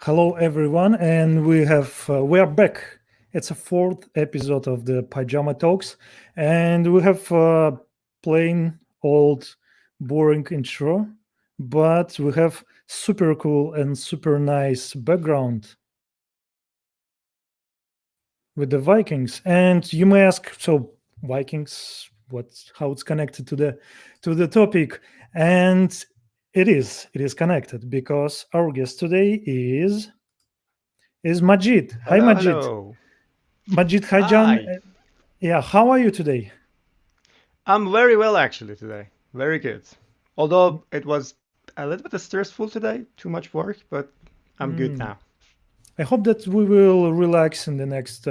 Hello, everyone, and we are back. It's a fourth episode of the Pyjama Talks, and we have plain old boring intro, but we have super cool and super nice background with the Vikings. And you may ask, so Vikings, how it's connected to the topic, and it is connected because our guest today is Majid. Hi, Hello, Majid. hello. Majid Hajian. Hi. Yeah, how are you today? I'm very well actually today. Very good. Although it was a little bit stressful today, too much work, but I'm good Mm, now. I hope that we will relax in the next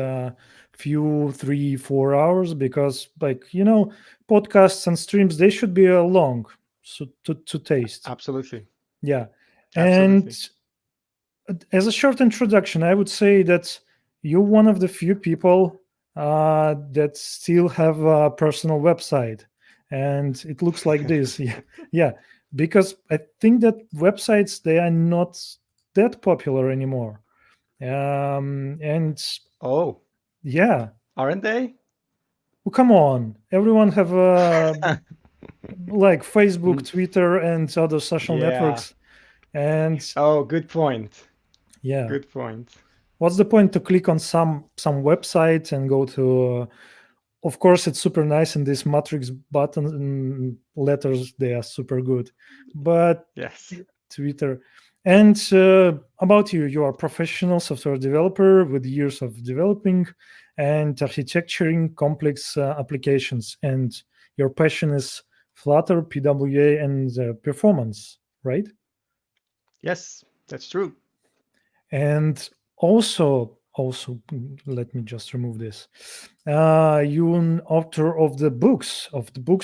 few 3 4 hours because, podcasts and streams they should be long, so to taste. Absolutely. Yeah, and Absolutely. as a short introduction, I would say that you're one of the few people that still have a personal website, and it looks like this. Yeah, yeah, because I think that websites they are not that popular anymore. And Oh, yeah, aren't they? well, come on, everyone have like Facebook, Mm, Twitter, and other social yeah. networks, and Oh, good point. yeah. Good point. What's the point to click on some website and go to? Of course, it's super nice, and these matrix buttons and letters they are super good, but Yes. Twitter. And about you, you are a professional software developer with years of developing and architecturing complex applications, and your passion is Flutter, PWA, and performance, right? Yes, that's true. And also let me just remove this. You an author of the books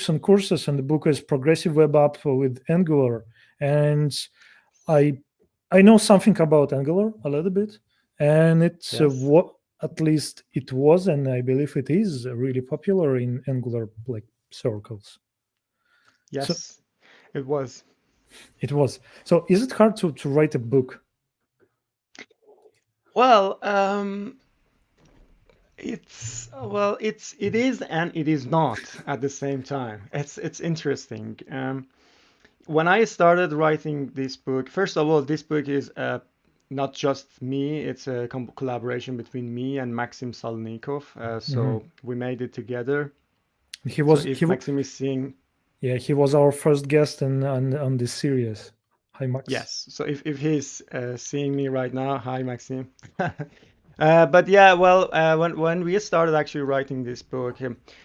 and courses, and the book is Progressive Web App with Angular. And I I know something about Angular a little bit, and it's Yes. what at least it was, and I believe it is really popular in Angular like circles. So Yes, it was. it was. So is it hard to write a book? Well, it is and it is not at the same time. It's interesting. When I started writing this book, first of all, this book is not just me, it's a collaboration between me and Maxim Salnikov. Mhm. So we made it together. He So was if Maxim is seeing, Yeah, he was our first guest on this series. Hi, Max. yes, so if he's seeing me right now, hi Maxim. But yeah, well, when we started actually writing this book,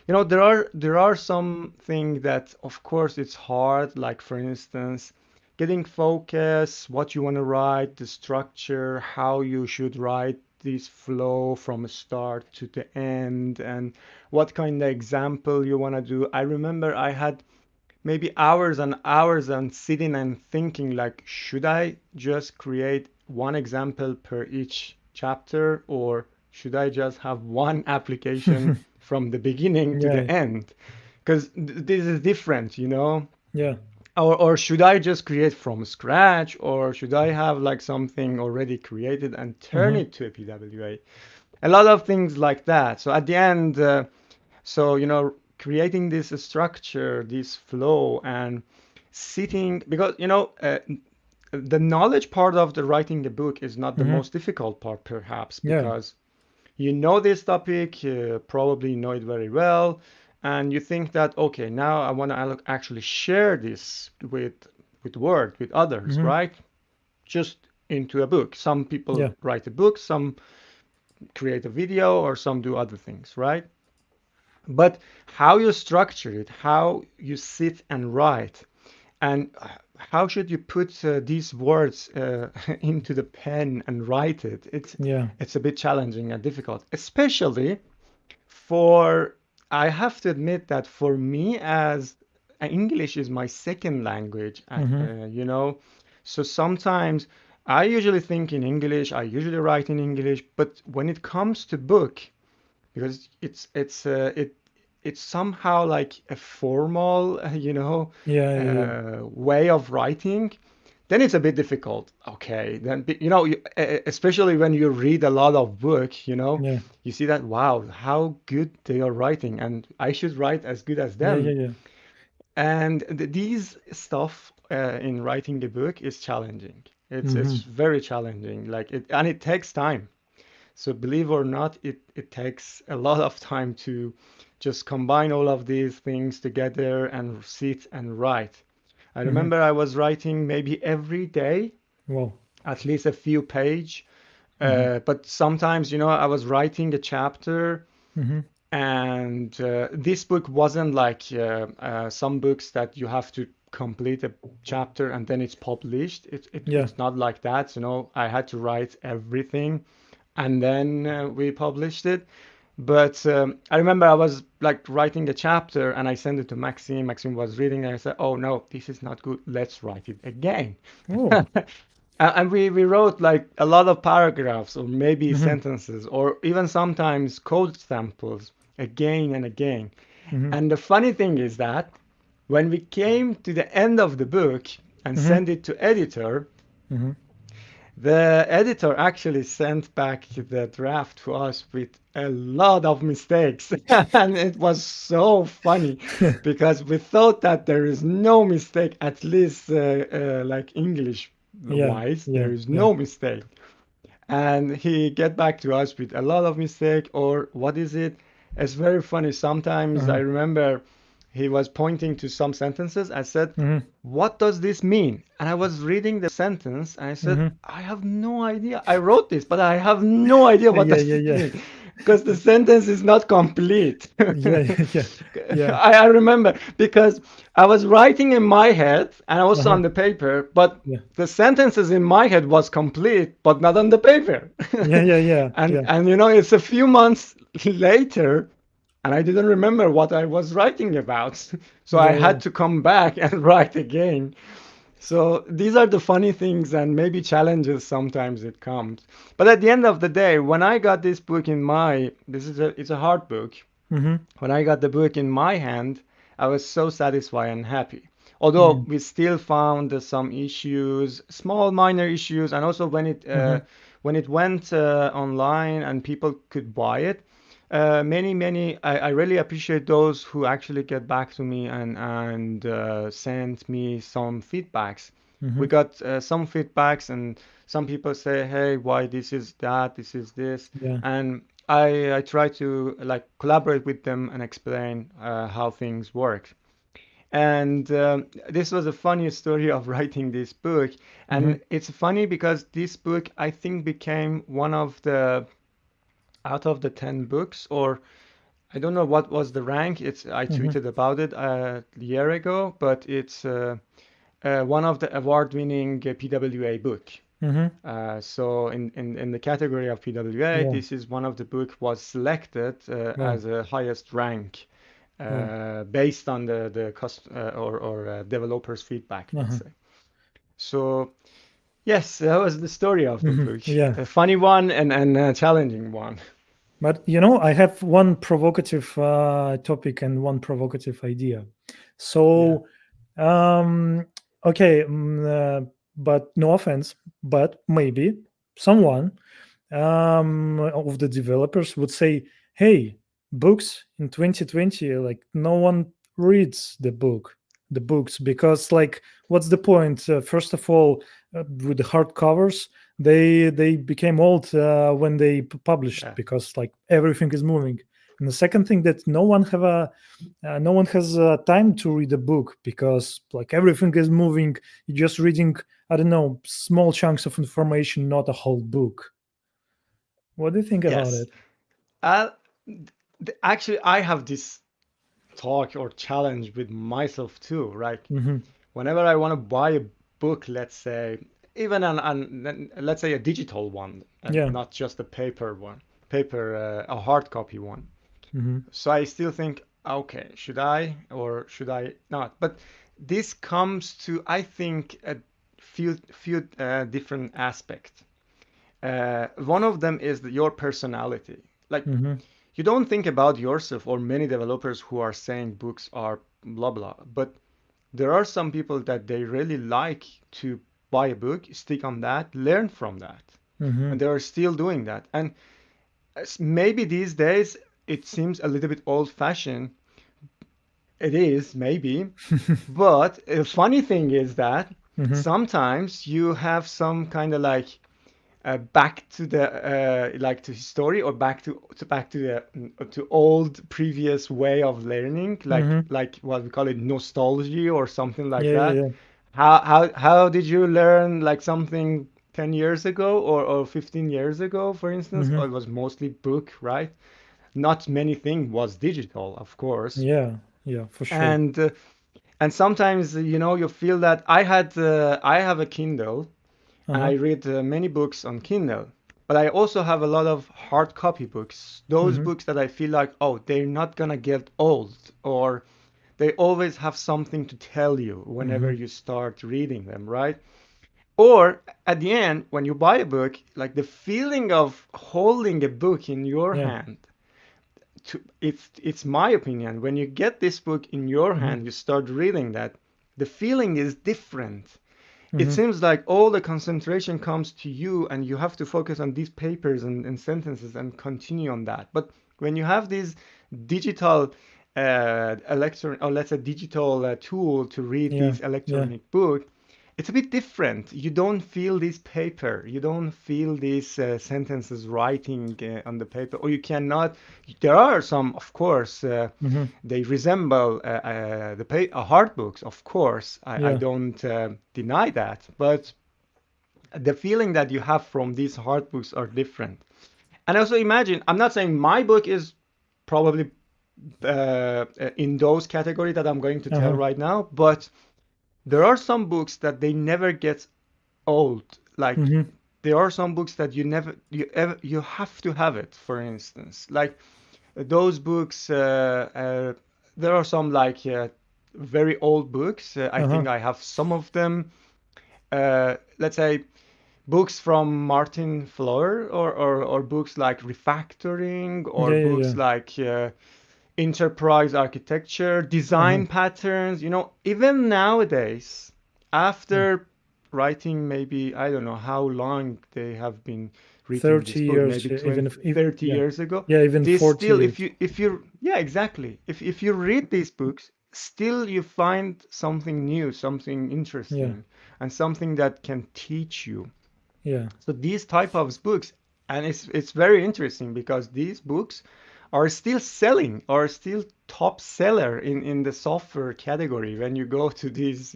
there are some things that, of course, it's hard. Like for instance, getting focus, what you want to write, the structure, how you should write this flow from start to the end, and what kind of example you want to do. I remember I had maybe hours and hours and sitting and thinking like, should I just create one example per each chapter, or should I just have one application from the beginning to Yeah, the end? Because this is different, you know? yeah. Or should I just create from scratch, or should I have like something already created and turn Hmm. it to a PWA? A lot of things like that. So at the end, creating this structure, this flow, and sitting, because the knowledge part of the writing a book is not the Hmm. most difficult part, perhaps, Yeah. because you know this topic, you probably know it very well, and you think that, okay, now I want to actually share this with Word, with others, Hmm. right? Just into a book. Some people Yeah. write a book, some create a video, or some do other things, right? But how you structure it, how you sit and write, and how should you put these words into the pen and write it? Yeah. It's a bit challenging and difficult, especially for, I have to admit that for me, as English is my second language, Hmm. so sometimes I usually think in English, I usually write in English, but when it comes to book, because it's somehow like a formal, Yeah. Yeah. Yeah. way of writing then it's a bit difficult. Okay, then especially when you read a lot of book, Yeah. you see that wow, how good they are writing, and I should write as good as Yeah. Yeah. them. Yeah. And these stuff in writing a book is challenging. It's Mm-hmm. very challenging. And it takes time. So believe or not, it takes a lot of time to just combine all of these things together and sit and write. I Mm-hmm. remember I was writing maybe every day, Well. at least a few page. Mm-hmm. But sometimes, I was writing a chapter, Mm-hmm. and this book wasn't like some books that you have to complete a chapter and then it's published. Yeah. It's not like that. I had to write everything and then we published it. But I remember I was like writing a chapter and I sent it to Maxime. Maxime was reading and I said, "Oh no, this is not good. Let's write it again." Oh. And we wrote like a lot of paragraphs or maybe Mm-hmm. sentences or even sometimes code samples again and again. Mm-hmm. And the funny thing is that when we came to the end of the book and Mm-hmm. sent it to editor, Mm-hmm. the editor actually sent back the draft to us with a lot of mistakes. And it was so funny because we thought that there is no mistake, at least like English Yeah. wise, Yeah. there is Yeah. no mistake. And he get back to us with a lot of mistake or what is it? It's very funny. Sometimes I Uh-huh. remember he was pointing to some sentences. I said, Mm-hmm. "What does this mean?" And I was reading the sentence and I said, Mm-hmm. "I have no idea. I wrote this, but I have no idea what Yeah. does Yeah. it Yeah. mean because the sentence is not complete." Yeah. Yeah. Yeah. I remember because I was writing in my head and also Uh-huh. on the paper, but Yeah. the sentences in my head was complete, but not on the paper. Yeah. Yeah. Yeah. And Yeah. it's a few months later, and I didn't remember what I was writing about. So I Yeah. Yeah. had to come back and write again. So these are the funny things and maybe challenges sometimes it comes. But at the end of the day, when I got this book in my this is a it's a hard book. Mm-hmm. When I got the book in my hand, I was so satisfied and happy. Although Mm-hmm. we still found some issues, small minor issues, and also Mm-hmm. when it went online and people could buy it, many I really appreciate those who actually get back to me and send me some feedbacks. Mm-hmm. We got some feedbacks and some people say, "Hey, why this is that, this is this," Yeah. and I try to like collaborate with them and explain how things work. And this was a funny story of writing this book. Mm-hmm. And it's funny because this book, I think, became one of the out of the 10 books, or I don't know what was the rank. I Mm-hmm. tweeted about it a year ago, but it's one of the award-winning PWA book. Mm-hmm. So in the category of PWA, Yeah. this is one of the book was selected Wow. as a highest rank Wow. based on the developers' feedback, let's Uh-huh. say. So yes, that was the story of the Mm-hmm. book. Yeah. A funny one and a challenging one. But I have one provocative topic and one provocative idea. Yeah. So, um, okay, but no offense, but maybe someone of the developers would say, "Hey, books in 2020, like no one reads the books because like what's the point? First of all, with the hardcovers, they became old when they published Yeah. because like everything is moving. And the second thing that no one has time to read a book because like everything is moving. You're just reading, I don't know, small chunks of information, not a whole book. What do you think about Yes. it? Uh, Actually, I have this talk or challenge with myself too, right? Hmm. Whenever I want to buy a book, let's say, even let's say a digital one, and Yeah. not just a a hard copy one. Hmm. So I still think, okay, should I or should I not? But this comes to, I think, a few different aspects. One of them is your personality. Like Hmm. you don't think about yourself or many developers who are saying books are blah blah, but there are some people that they really like to buy a book, stick on that, learn from that. And they are still doing that. And maybe these days it seems a little bit old-fashioned. It is, maybe. But a funny thing is that sometimes you have some kind of like back to the like to history, or back to the to old previous way of learning, like what we call it nostalgia or something like Yeah, that. yeah, How did you learn like something 10 years ago, or 15 years ago, for instance? yeah. Or it was mostly book, right? Not many thing was digital, of course. Yeah, yeah, for sure. And sometimes, you feel that I have a Kindle, and I Uh-huh. read many books on Kindle, but I also have a lot of hard copy books. Those Mm-hmm. books that I feel like, oh, they're not gonna get old, or they always have something to tell you whenever Mm-hmm. you start reading them, right? Or at the end, when you buy a book, like the feeling of holding a book in your Yeah. hand, it's my opinion, when you get this book in your Mm-hmm. hand, you start reading that, the feeling is different. It Mm-hmm. seems like all the concentration comes to you, and you have to focus on these papers and sentences and continue on that. But when you have these digital electron or let's say digital tool to read Yeah, these yeah, electronic book, it's a bit different. You don't feel this paper. You don't feel these sentences writing on the paper, or you cannot. There are some, of course, mm-hmm. they resemble hard books, of course. I Yeah, don't deny that, but the feeling that you have from these hard books are different. And also imagine, I'm not saying my book is probably in those category that I'm going to tell uh-huh. right now, but there are some books that they never get old. Like Mm-hmm. there are some books that you have to have it. For instance, like those books. There are some like very old books. I Uh-huh. think I have some of them. Let's say books from Martin Floer, or books like Refactoring, or Yeah, yeah, books yeah. like enterprise architecture, Uh-huh. design patterns. Even nowadays, Yeah. after writing, maybe I don't know how long they have been written 30 this book, years, maybe even 20, if 30 yeah. years ago. Yeah, even This 40 still, years. if you yeah, exactly. If you read these books, still you find something new, something Yeah, interesting, and something that can teach you. yeah. So these type of books, and it's very interesting because these books are still selling, are still top seller in the software category when you go to these,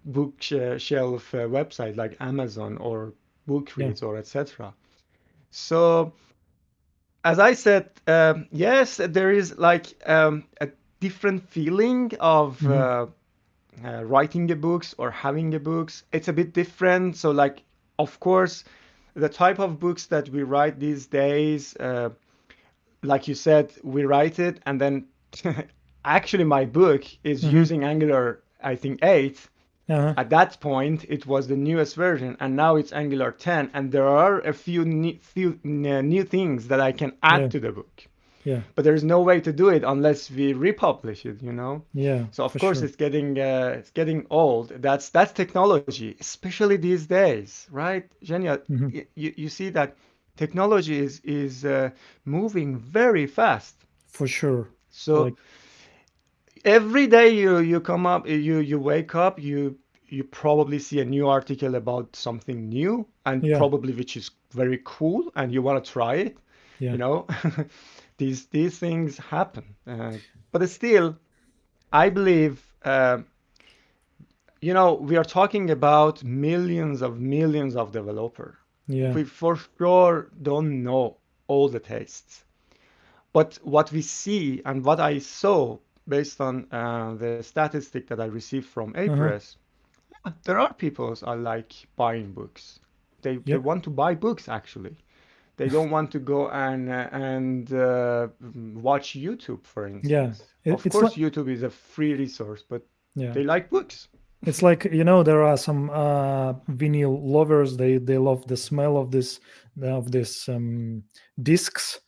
bookshelf website like Amazon or Yeah. Bookreads or etc. So as I said, yes, there is like a different feeling of Mm-hmm. writing the books or having the books. It's a bit different. So like, of course, the type of books that we write these days, like you said, we write it, and then actually my book is Mm-hmm. using Angular, I think 8. Uh-huh. At that point, it was the newest version, and now it's Angular 10, and there are a few new things that I can Yeah, add to the book. yeah, But there's no way to do it unless we republish it. yeah, So of for course sure. it's getting old. That's technology, especially these days, right? Genia, Mm-hmm. you see that technology is moving very fast. For sure. So Like, every day you come up, you wake up, you probably see a new article about something new, and yeah, probably which is very cool, and you want to try it. you yeah, know these things happen, but still I believe, we are talking about millions of developers. yeah. We for sure don't know all the tastes, but what we see and what I saw based on the statistic that I received from Uh-huh. Apress, there are people who are like buying books. They Yep. want to buy books actually. They don't want to go and watch YouTube, for Yeah. instance. It, Of it's like course, YouTube is a free resource, but yeah. they like books. It's like, there are some vinyl lovers. They love the smell of this discs.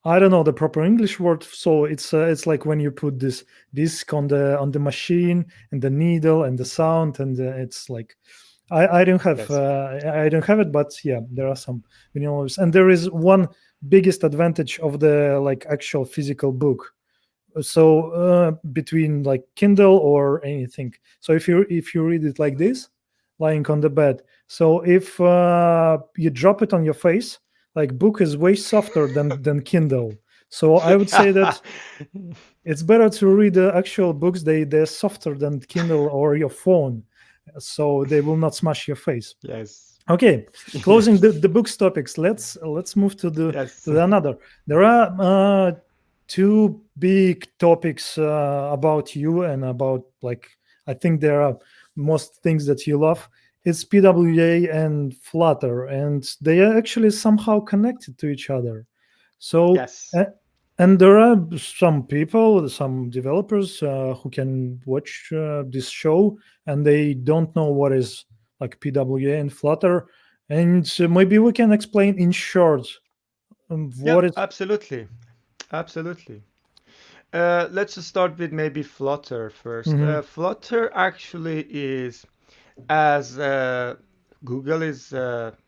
I don't know the proper English word. So it's like when you put this disc on the machine, and the needle and the sound, and it's like, I don't have Yes. I don't have it, but yeah, there are some vinyl novels, and there is one biggest advantage of the like actual physical book. So between like Kindle or anything. So if you read it like this, lying on the bed, so if you drop it on your face, like book is way softer than Kindle. So I would say that it's better to read the actual books. They're softer than Kindle or your phone, so they will not smash your face. Yes. Okay, closing Yes. the books topics. Let's move to Yes. the another. There are two big topics about you and about like I think there are most things that you love. It's PWA and Flutter, and they are actually somehow connected to each other. So, Yes. and there are some people, some developers who can watch this show and they don't know what is like PWA and Flutter. And maybe we can explain in short Yeah, what is. absolutely. Absolutely. Let's just start with maybe Flutter first. Mhm. Flutter actually is, as Google is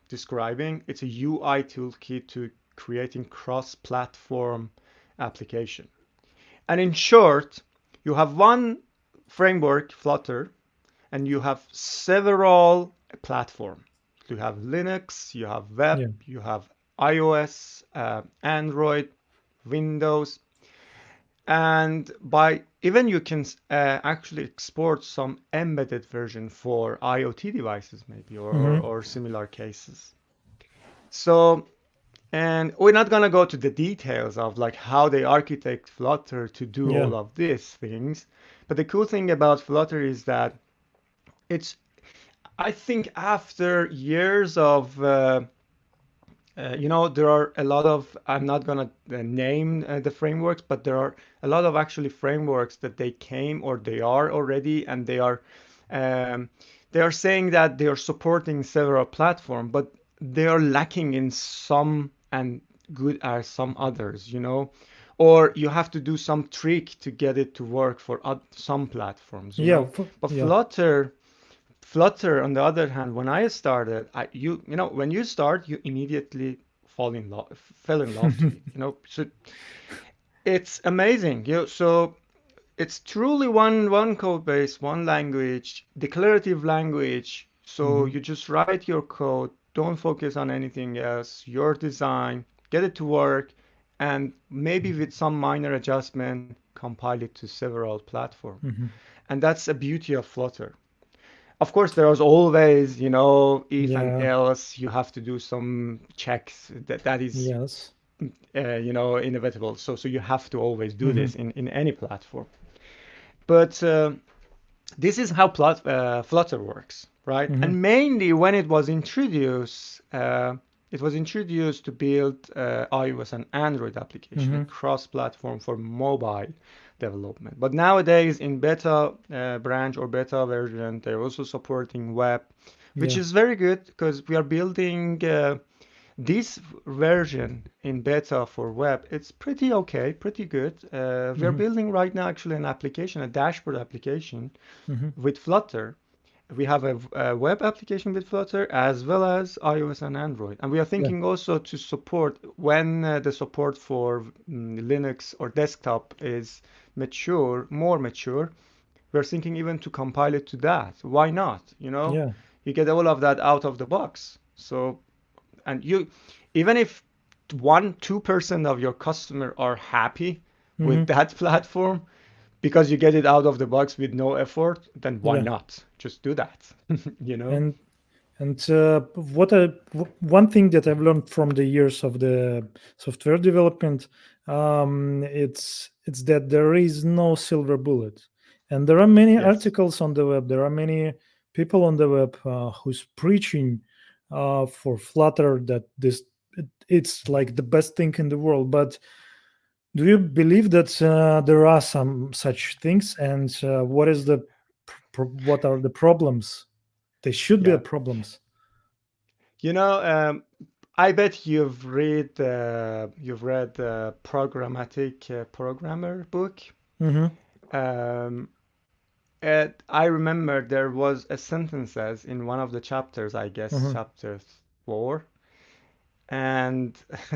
describing, it's a UI toolkit to creating cross-platform application. And in short, you have one framework, Flutter, and you have several platforms. You have Linux, you have web, Yeah. you have iOS, Android, Windows, and by even you can actually export some embedded version for IoT devices maybe Hmm. or similar cases. So, and we're not gonna go to the details of like how they architect Flutter to do Yeah. all of these things. But the cool thing about Flutter is that it's, I think after years of there are a lot of, I'm not gonna name the frameworks, but there are a lot of actually frameworks that they came or they are already, and um, they are saying that they are supporting several platforms, but they are lacking in some and good as some others, or you have to do some trick to get it to work for some platforms. Yeah. But Yeah. Flutter, on the other hand, when I started, when you start, you immediately fell in love to it. So it's amazing. So it's truly one code base, one language, declarative language. So Hmm. you just write your code, don't focus on anything else, your design, get it to work, and maybe with some minor adjustment, compile it to several platforms. Hmm. And that's the beauty of Flutter. Of course, there is always, if and Yeah. else you have to do some checks. That is, Yes. inevitable. So you have to always do Hmm. this in any platform. But this is how Flutter works, right? Hmm. And mainly when it was introduced to build iOS and Android application, a Hmm. cross-platform for mobile development. But nowadays, in beta branch or beta version, they're also supporting web, which Yeah. is very good because we are building this version in beta for web. It's pretty okay, pretty good. We are Hmm. building right now actually an application, a dashboard application Hmm. with Flutter. We have a web application with Flutter as well as iOS and Android. And we are Yeah. thinking also to support when the support for Linux or desktop is more mature. We're thinking even to compile it to that. Why not? Yeah. You get all of that out of the box. So, and even if 2% of your customer are happy with Hmm. that platform, because you get it out of the box with no effort, then why Yeah. not? Just do that. you know? And one thing that I've learned from the years of the software development, it's that there is no silver bullet, and there are many Yes. articles on the web. There are many people on the web who's preaching for Flutter that it's like the best thing in the world. But do you believe that there are some such things, and what are the problems? They should be Yeah. problems. You know, I bet you've read the programmatic programmer book. Hmm. Um, I remember there was a sentences in one of the chapters, I guess Uh-huh. chapter 4, and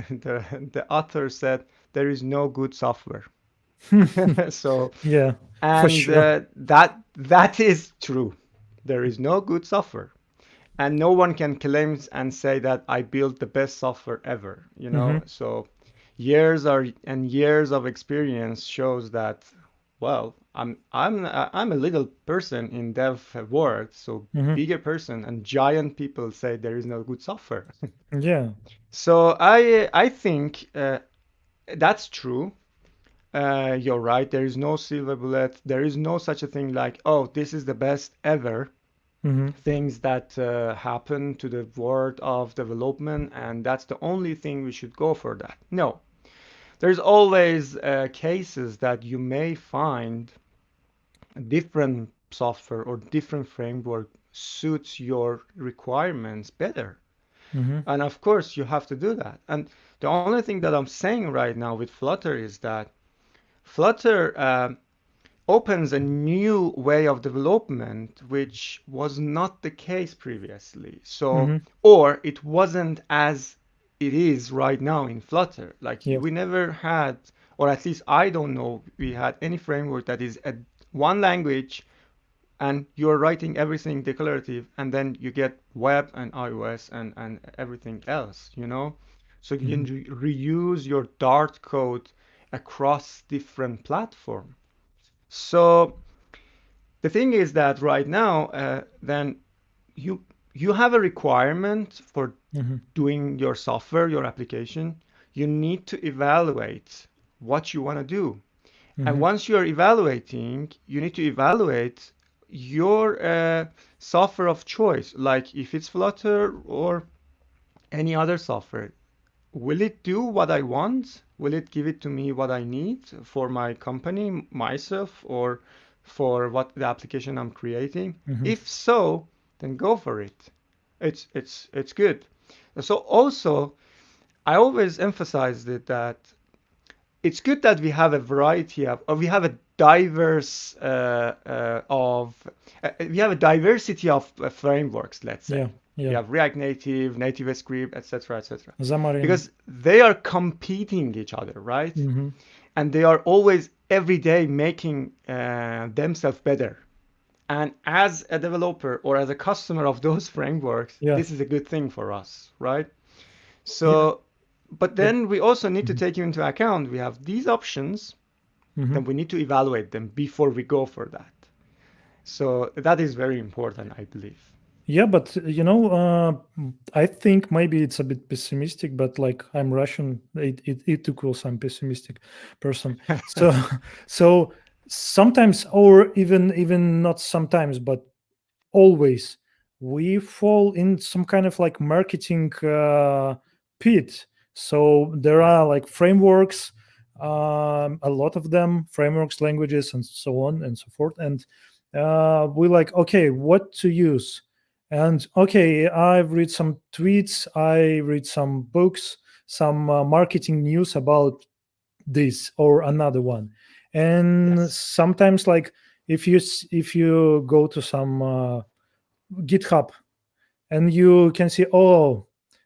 the author said there is no good software. So, Yeah, for and sure. that is true. There is no good software, and no one can claim and say that I built the best software ever, you know? Mm-hmm. So years are and years of experience shows that, well, I'm a little person in dev world, so Mm-hmm. bigger person and giant people say there is no good software. Yeah. So I think that's true. You're right. There is no silver bullet. There is no such a thing like, oh, this is the best ever Mm-hmm. things that happen to the world of development, and that's the only thing we should go for that. No, there's always cases that you may find different software or different framework suits your requirements better. Mm-hmm. And of course, you have to do that. And the only thing that I'm saying right now with Flutter is that Flutter opens a new way of development, which was not the case previously. So, Mm-hmm. or it wasn't as it is right now in Flutter. Like Yeah. we never had, or at least I don't know, we had any framework that is a one language and you're writing everything declarative and then you get web and iOS and everything else, you know? So you Mm-hmm. can reuse your Dart code across different platforms. So the thing is that right now, then you you have a requirement for Mm-hmm. doing your software, your application. You need to evaluate what you want to do. And Mm-hmm. once you're evaluating, you need to evaluate your software of choice, like if it's Flutter or any other software. Will it do what I want? Will it give it to me what I need for my company, myself, or for what the application I'm creating? Mm-hmm. If so, then go for it. It's good. So also, I always emphasized it that it's good that we have a variety of, or we have a diverse we have a diversity of frameworks, let's say. Yeah. We Yeah. have React Native, Native Script, etc., etc. Xamarin. Because they are competing each other, right? Mm-hmm. And they are always every day making themselves better. And as a developer or as a customer of those frameworks, Yeah. this is a good thing for us, right? Yeah. So, but It, then we also need to mhm. take into account we have these options, Mhm. then we need to evaluate them before we go for that. So that is very important, I believe. Yeah, but I think maybe it's a bit pessimistic, but like I'm Russian, it equals I'm pessimistic person. So so sometimes, or even not sometimes, but always, we fall in some kind of like marketing pit. So there are like frameworks, a lot of them, frameworks, languages, and so on and so forth, and we like, okay, what to use. And okay, I've read some tweets, I read some books, some marketing news about this or another one. And Yes. sometimes, like, if you go to some GitHub, and you can see, oh,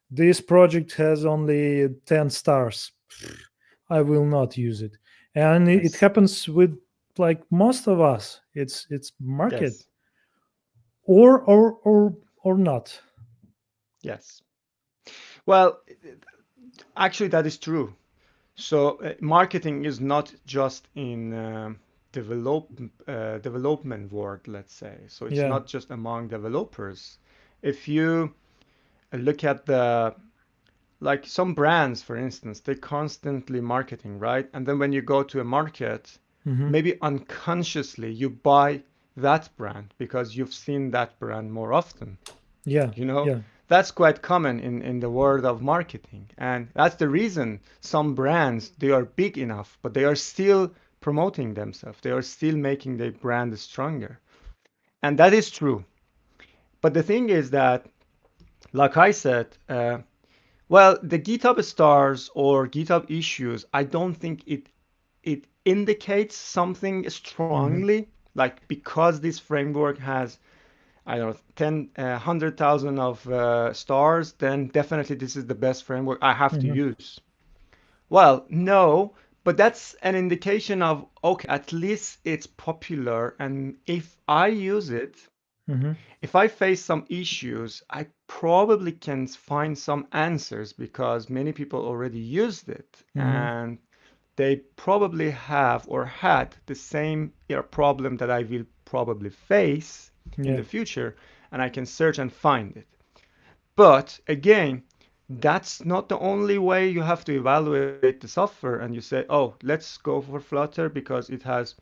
this project has only 10 stars, I will not use it. And it Yes. happens with like most of us. It's market, Yes. or not. Yes. Well, actually, that is true. So marketing is not just in development world, let's say. So it's Yeah. not just among developers. If you look at the like some brands, for instance, they constantly marketing, right? And then when you go to a market, Hmm. maybe unconsciously you buy that brand because you've seen that brand more often. Yeah. You know, Yeah. that's quite common in the world of marketing. And that's the reason some brands, they are big enough, but they are still promoting themselves. They are still making their brand stronger. And that is true. But the thing is that, like I said, well, the GitHub stars or GitHub issues, I don't think it indicates something Hmm. strongly. like because this framework has, I don't know, 10, 100,000 of stars, then definitely this is the best framework I have to Hmm. use. Well, no, but that's an indication of, okay, at least it's popular, and if I use it, Hmm. if I face some issues, I probably can find some answers because many people already used it Hmm. and they probably have or had the same problem that I will probably face in Yeah. the future, and I can search and find it. But again, that's not the only way you have to evaluate the software and you say, oh, let's go for Flutter because it has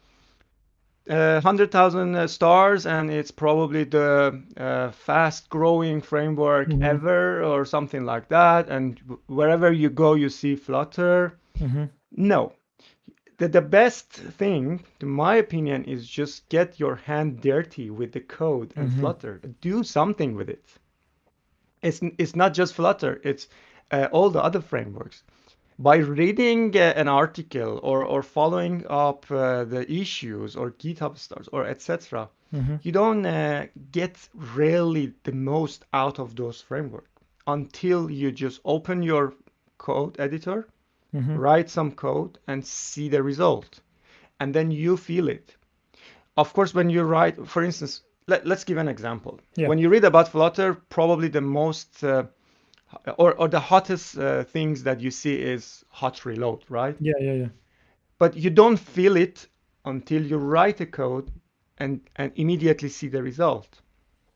100,000 stars and it's probably the fast growing framework Hmm. ever or something like that. And wherever you go, you see Flutter. Hmm. No, the best thing, to my opinion, is just get your hand dirty with the code and Hmm. Flutter. Do something with it. It's not just Flutter, it's all the other frameworks. By reading an article or following up the issues or GitHub stars or etc., Hmm. you don't get really the most out of those frameworks until you just open your code editor, Hmm. write some code, and see the result. And then you feel it. Of course, when you write, for instance, let's give an example. Yeah. When you read about Flutter, probably the most or the hottest things that you see is hot reload, right? Yeah. Yeah. Yeah. But you don't feel it until you write a code and immediately see the result.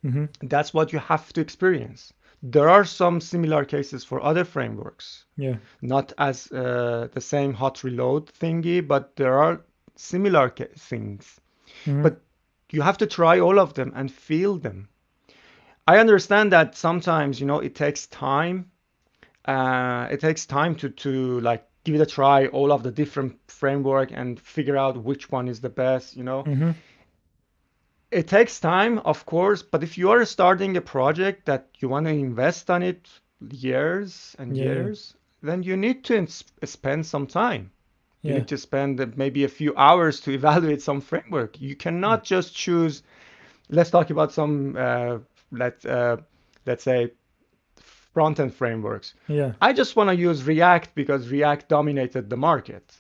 Hmm. That's what you have to experience. There are some similar cases for other frameworks, Yeah. not as the same hot reload thingy, but there are similar things. Hmm. But you have to try all of them and feel them. I understand that sometimes, it takes time. It takes time to like give it a try, all of the different framework and figure out which one is the best. Hmm. It takes time, of course, but if you are starting a project that you want to invest on it years and Yeah. Yeah. years, then you need to spend some time. You Yeah. need to spend maybe a few hours to evaluate some framework. You cannot just choose. Let's talk about some let let's say front-end frameworks. Yeah. I just want to use React because React dominated the market.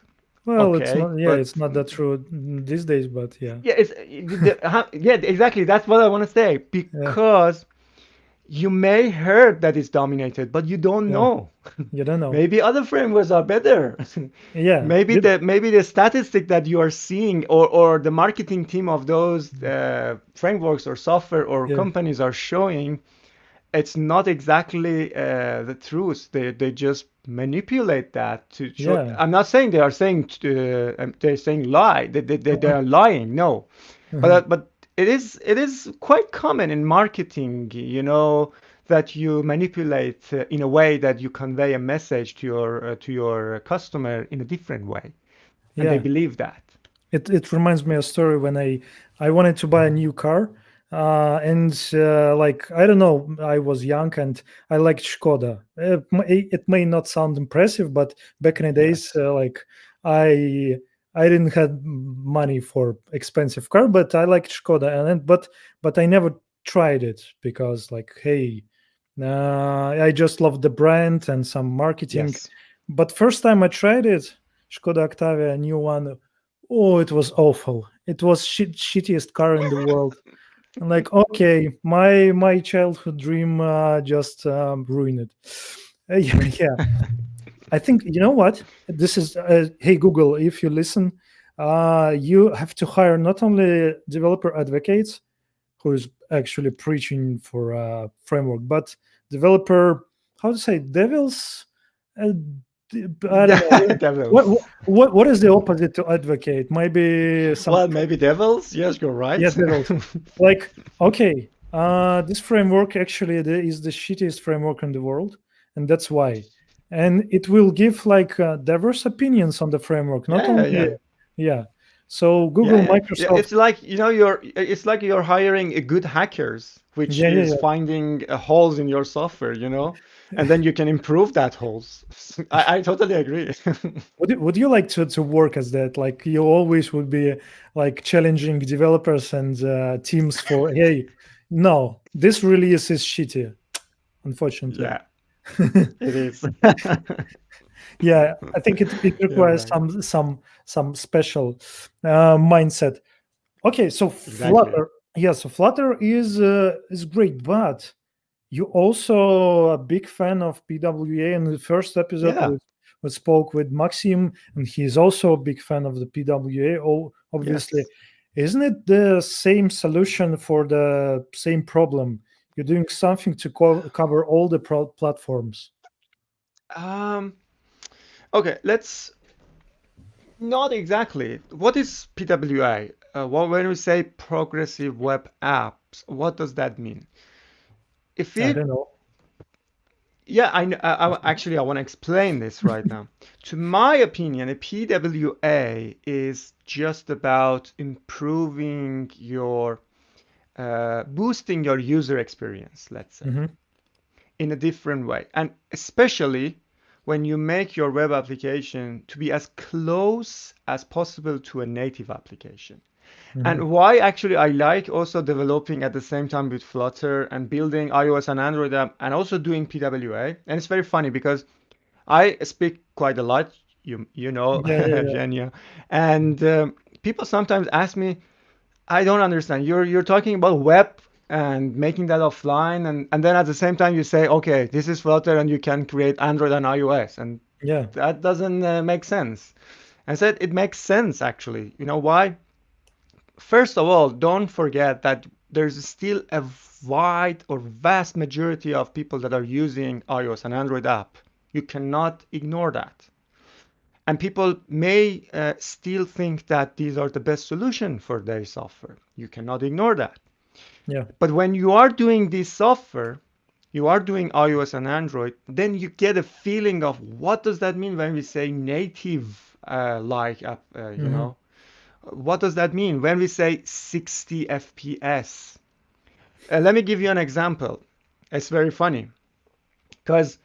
Well, it's Okay, not. Yeah, but it's not that true these days, but yeah. yeah, yeah, exactly. That's what I want to say Yeah. because you may heard that it's dominated, but you don't Yeah. know. You don't know. Maybe other frameworks are better. Yeah. maybe the statistic that you are seeing or the marketing team of those frameworks or software or Yeah. companies are showing it's not exactly the truth. They just manipulate that to show. Yeah. I'm not saying they are saying they're saying lie. They Uh-huh. are lying. No, Uh-huh. but it is quite common in marketing. That you manipulate in a way that you convey a message to your customer in a different way, and they Yeah. believe that. It reminds me of a story when I wanted to buy a new car, and like I don't know, I was young and I liked Skoda. It may not sound impressive, but back in the days, Yes. I I didn't have money for expensive car, but I liked Skoda, and but I never tried it because like hey, I just love the brand and some marketing. Yes. But first time I tried it, Skoda Octavia, new one. Oh, it was awful. It was shittiest car in the world. I'm like, okay, my childhood dream just ruined it. Yeah, yeah. I think you know what this is. Hey Google, if you listen, you have to hire not only developer advocates who is actually preaching for a framework, but developer, how to say, devils. Uh, I don't know. What, Devils. what is the opposite to advocate? Maybe some, Well, maybe devils. Yes, you're right. yeah, devils. Like, okay, this framework actually is the shittiest framework in the world, and that's why. And it will give like diverse opinions on the framework, not Yeah, only, yeah. yeah. So Yeah, Google, yeah, yeah. Microsoft, It's like, it's like you're hiring a good hackers, which yeah, is yeah, finding holes in your software, and then you can improve that holes. I totally agree. would you like to work as that? Like you always would be like challenging developers and teams for, hey, no, this release is shitty, unfortunately. Yeah, it is. Yeah, I think it You're requires right. some special mindset. Okay, so Exactly. Flutter, yeah, so Flutter is great, but you also a big fan of PWA. In the first episode, Yeah. we spoke with Maxim, and he's also a big fan of the PWA. Oh, obviously, Yes. isn't it the same solution for the same problem? You're doing something to cover all the platforms. Um, okay, let's not exactly. What is PWA? When we say progressive web apps, what does that mean? If I we don't know. Yeah, actually I want to explain this right now. To my opinion, a PWA is just about improving your, boosting your user experience, let's say, Hmm. in a different way. And especially when you make your web application to be as close as possible to a native application. Hmm. And why actually I like also developing at the same time with Flutter and building iOS and Android app and also doing PWA. And it's very funny because I speak quite a lot, you know, Yeah, yeah, yeah. Genia, and people sometimes ask me, I don't understand. You're talking about web and making that offline, and then at the same time you say, okay, this is Flutter and you can create Android and iOS, and Yeah. that doesn't make sense. I said it makes sense actually. You know why? First of all, don't forget that there's still a wide or vast majority of people that are using iOS and Android app. You cannot ignore that. And people may still think that these are the best solution for their software. You cannot ignore that. Yeah. But when you are doing this software, you are doing iOS and Android, then you get a feeling of what does that mean when we say native like app, Hmm. what does that mean when we say 60 FPS? Let me give you an example. It's very funny because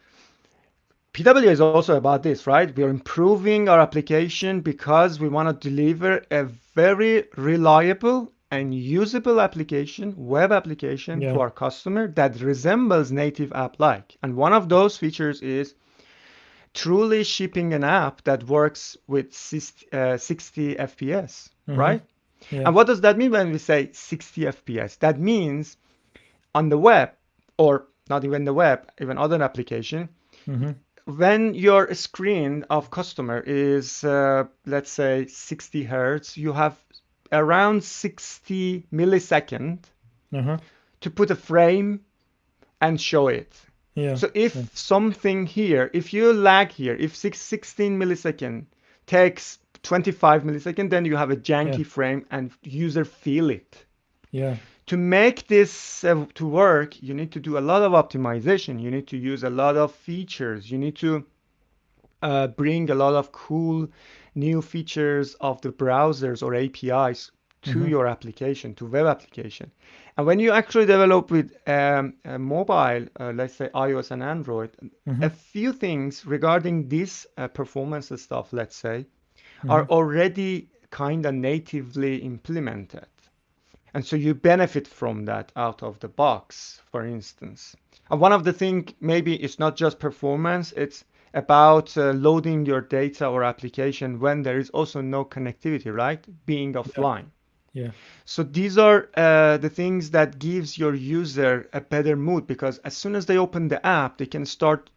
PW is also about this, right? We are improving our application because we want to deliver a very reliable and usable application, web application to Yeah. our customer that resembles native app like. And one of those features is truly shipping an app that works with 60 FPS, Hmm. right? Yeah. And what does that mean when we say 60 FPS? That means on the web, or not even the web, even other application, Hmm. when your screen of customer is, let's say 60 hertz, you have around 60 millisecond Uh-huh. to put a frame and show it. Yeah. So Yeah. if something here, if you lag here, if 16 millisecond takes 25 millisecond, then you have a Yeah. janky frame and user feel it. Yeah. To make this to work, you need to do a lot of optimization. You need to use a lot of features. You need to bring a lot of cool new features of the browsers or APIs to Hmm. your application, to web application. And when you actually develop with a mobile, let's say iOS and Android, a Hmm. few things regarding this performance stuff, let's say, are Hmm. already kind of natively implemented. And so you benefit from that out of the box, for instance. And one of the things maybe it's not just performance, it's about loading your data or application when there is also no connectivity, right? Being Yeah. offline. Yeah. So these are the things that gives your user a better mood because as soon as they open the app, they can start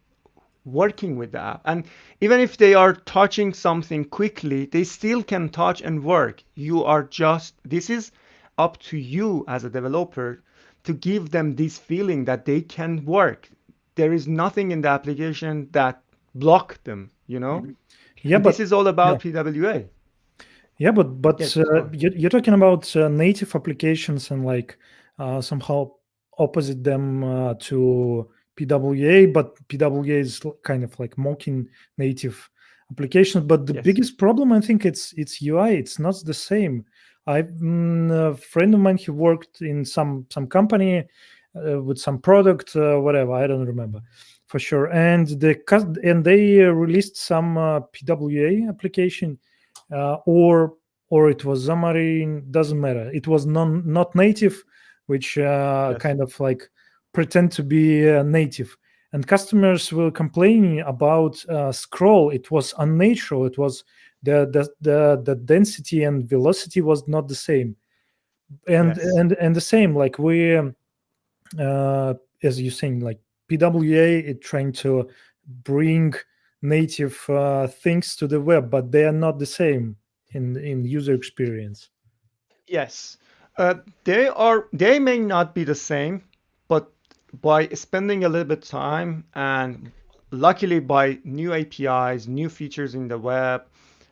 working with the app. And even if they are touching something quickly, they still can touch and work. This is up to you as a developer to give them this feeling that they can work. There is nothing in the application that block them, you know? Yeah, And this but is all yeah. about PWA. Yeah, but Yes, please go ahead. you're talking about native applications and like somehow opposite them to PWA, but PWA is kind of like mocking native applications. But the Yes. biggest problem, I think, it's UI. It's not the same. A friend of mine, he worked in some company with some product, whatever. I don't remember for sure. And they released some PWA application, or it was Xamarin. Doesn't matter. It was not native, which Yes. kind of like pretend to be native, and customers were complaining about scroll. It was unnatural. It was the density and velocity was not the same, and Yes. and and the same like we uh, as you saying, like PWA it trying to bring native things to the web, but they are not the same in user experience. Yes. Uh, they may not be the same, but by spending a little bit time and luckily by new APIs, new features in the web,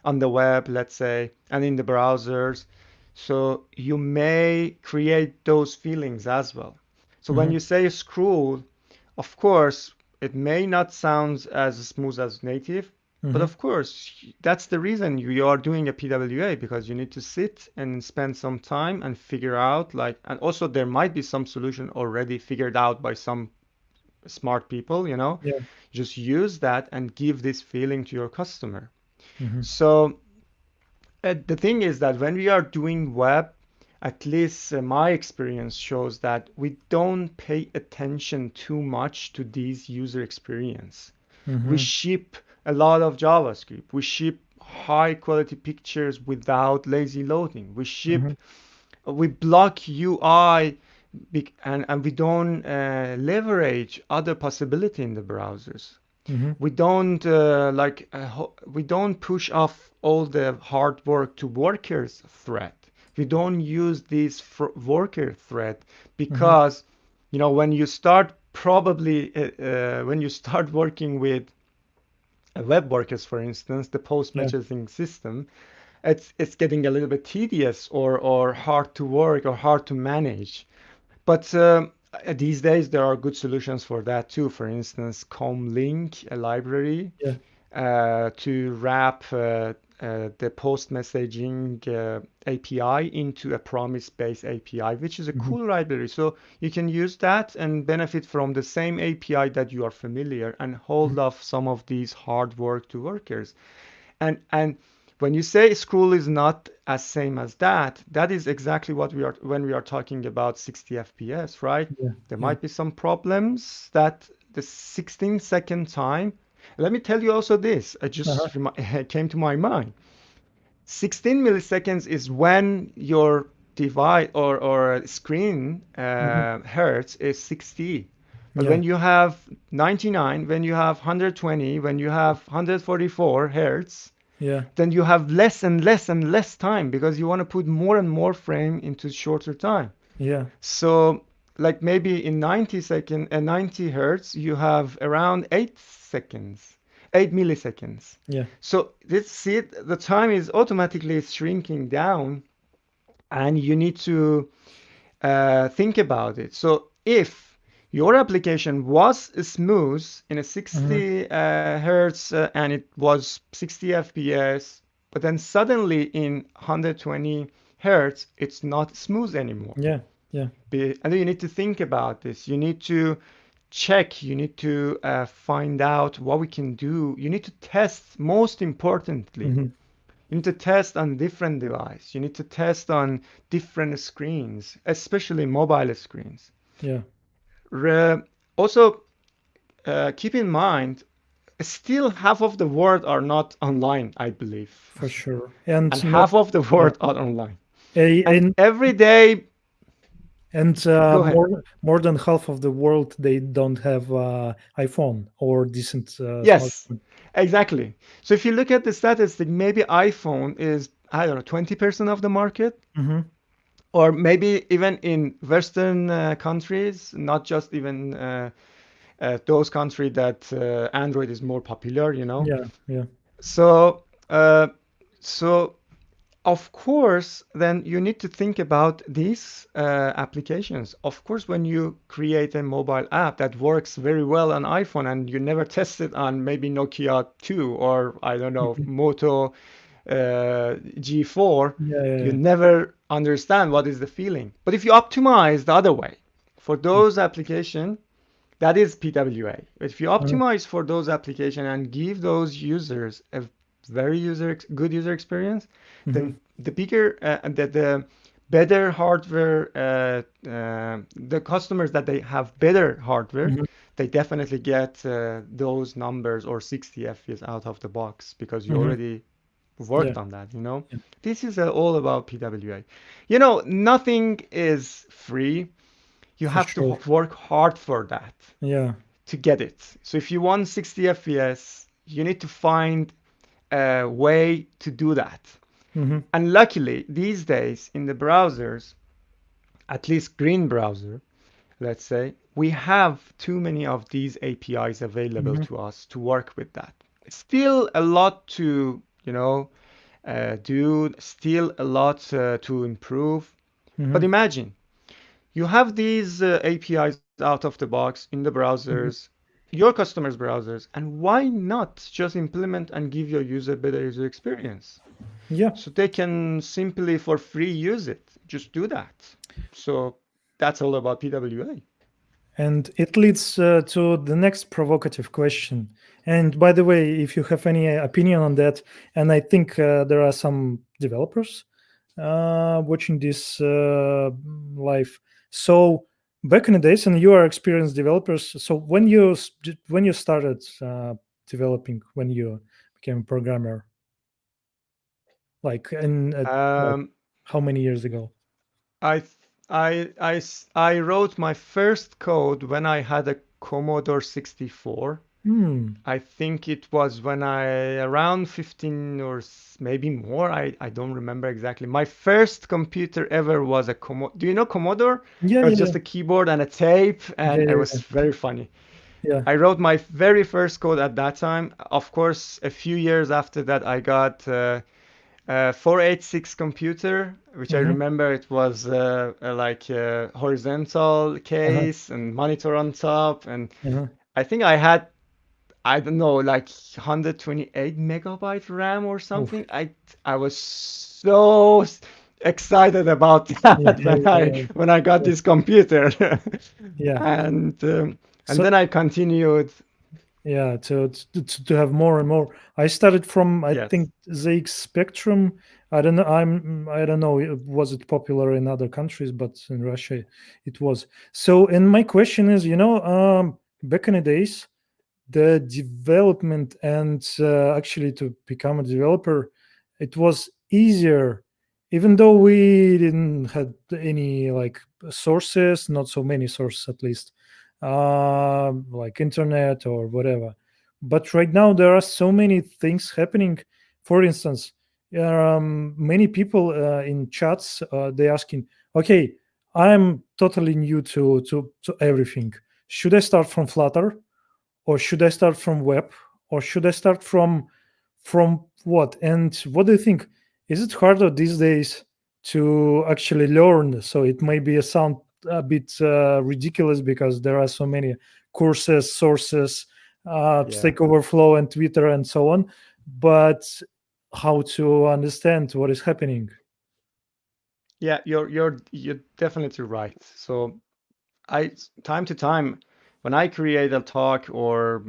on the web, let's say, and in the browsers, so you may create those feelings as well. So when Hmm. you say scroll, of course, it may not sound as smooth as native, but Hmm. of course, that's the reason you are doing a PWA because you need to sit and spend some time and figure out like, and also there might be some solution already figured out by some smart people, you know, Yeah. just use that and give this feeling to your customer. Hmm. So the thing is that when we are doing web, at least my experience shows that we don't pay attention too much to these user experience. We Hmm. ship a lot of JavaScript. We ship high quality pictures without lazy loading. Hmm. We block UI and we don't leverage other possibility in the browsers. Hmm. We don't push off all the hard work to workers thread. We don't use this worker thread Hmm. because when you start probably when you start working with web workers, for instance, the post Yeah. messaging system, it's getting a little bit tedious or hard to work or hard to manage. But these days there are good solutions for that too. For instance, Comlink, a library Yeah. to wrap the post messaging API into a promise-based API, which is a Hmm. cool library. So you can use that and benefit from the same API that you are familiar and hold off some of these hard work to workers. And when you say scroll is not as same as that, that is exactly what we are when we are talking about 60 FPS, right? Yeah. There Yeah. might be some problems that the 16-second time. Let me tell you also this. I Uh-huh. just came to my mind. 16 milliseconds is when your device or screen Hmm. hertz is 60. But Yeah. when you have 99, when you have 120, when you have 144 hertz, Yeah. then you have less and less and less time because you want to put more and more frame into shorter time. Yeah. So like maybe in 90 hertz, you have around 8 seconds, 8 milliseconds. Yeah. So this see the time is automatically shrinking down, and you need to think about it. So if your application was smooth in a Hmm. 60 hertz and it was 60 FPS, but then suddenly in 120 hertz, it's not smooth anymore. Yeah. Yeah. And you need to think about this. You need to check. You need to find out what we can do. You need to test, most importantly. Hmm. You need to test on different device. You need to test on different screens, especially mobile screens. Yeah. Re- Also, keep in mind, still half of the world are not online, I believe, For sure. And and not. half of the Yeah. world are online. And And every day, go ahead. more than half of the world they don't have iPhone or decent Yes, smartphone. exactly. So if you look at the statistic, maybe iPhone is, I don't know, 20% of the market, Hmm. or maybe even in Western countries, not just even those countries that Android is more popular. Yeah. Yeah. So, uh, so of course, then you need to think about these applications. Of course, when you create a mobile app that works very well on iPhone and you never test it on maybe Nokia 2 or I don't know, Mhm. Moto G4, Yeah, yeah, you yeah. never understand what is the feeling. But if you optimize the other way for Mm. those applications, that is PWA. If you Uh, optimize for those applications and give those users a very good user experience, mhm, then the better hardware, the customers that they have better hardware, mhm, they definitely get those numbers or 60 FPS out of the box because you mhm. already Yeah, worked on that, you know? yeah, This is all about PWA. You know, nothing is free. You for have to sure. work hard for that Yeah. to get it. So if you want 60 FPS, you need to find a way to do that. Mhm, And luckily, these days in the browsers, at least green browser, let's say, we have too many of these APIs available mhm, to us to work with that. Still a lot to, do, still a lot to improve. But mhm, imagine you have these APIs out of the box in the mhm. browsers, your customers' browsers, and why not just implement and give your user better user experience? Yeah. So they can simply for free use it. Just do that. So that's all about PWA. And it leads to the next provocative question. And by the way, if you have any opinion on that, and I think there are some developers watching this live. So back in the days, and you are experienced developers. So when you started developing, when you became a programmer, like in like Um, how many years ago? I I wrote my first code when I had a Commodore 64. Hmm. I think it was when I around 15 or maybe more. I don't remember exactly. My first computer ever was a Commodore. Do you know Commodore? Yeah, It was yeah, just a keyboard and a tape, yeah, and it yeah, was very funny. yeah, I wrote my very first code at that time. Of course, a few years after that, I got a 486 computer, which yeah. I Hmm. remember it was like a horizontal Uh-huh, case and monitor on top, and uh-huh. I think I had I don't know, like 128 megabyte RAM or Oh, something. I was so excited about yeah, that yeah, yeah, when I got yeah, this computer, yeah. and um, and So then I continued. yeah, to have more and more. I started from I Yes. think ZX Spectrum. I don't know. I don't know. Was it popular in other countries? But in Russia, it was. So, and my question is, back in the days, the development and actually to become a developer, it was easier, even though we didn't had any like sources, not so many sources at least, like internet or whatever. But right now there are so many things happening. For instance, many people in chats, they asking, okay, I'm totally new to everything. Should I start from Flutter, or should I start from web, or should I start from what? And what do you think? Is it harder these days to actually learn? So it may be a sound a bit ridiculous because there are so many courses, sources, Yeah. Stack Overflow and Twitter and so on. But how to understand what is happening? Yeah, you're definitely right. So time to time when I create a talk or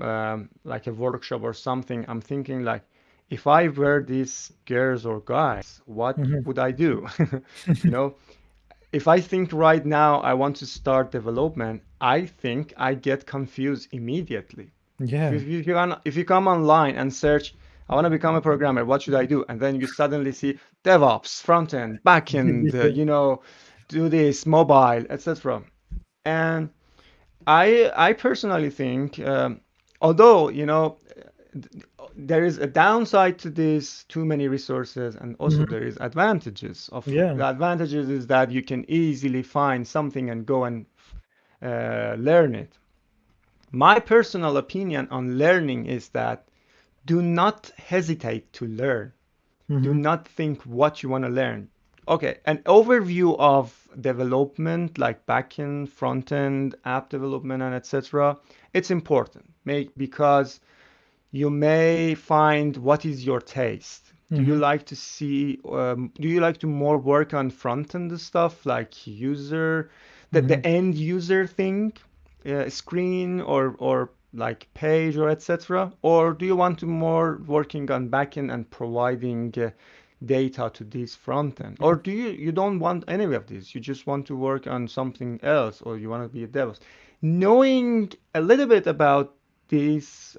like a workshop or something, I'm thinking like, if I were these girls or guys, what Mhm. would I do? You know, if I think right now I want to start development, I think I get confused immediately. Yeah. If you come online and search, I want to become a programmer, what should I do? And then you suddenly see DevOps, front end, back end, do this, mobile, etc. And I personally think, although there is a downside to this, too many resources, and also Mhm. there is advantages. Of Yeah. the advantages is that you can easily find something and go and learn it. My personal opinion on learning is that do not hesitate to learn. Do Mm-hmm. not think what you want to learn. Okay, an overview of development like backend, frontend, app development, and etc. It's important, because you may find what is your taste. Do you Mm-hmm. like to see, do you like to more work on front end stuff like the Mm-hmm. end user thing, screen or like page or etc. Or do you want to more working on backend and providing data to this front end? Or do you don't want any of this? You just want to work on something else, or you want to be a DevOps? Knowing a little bit about these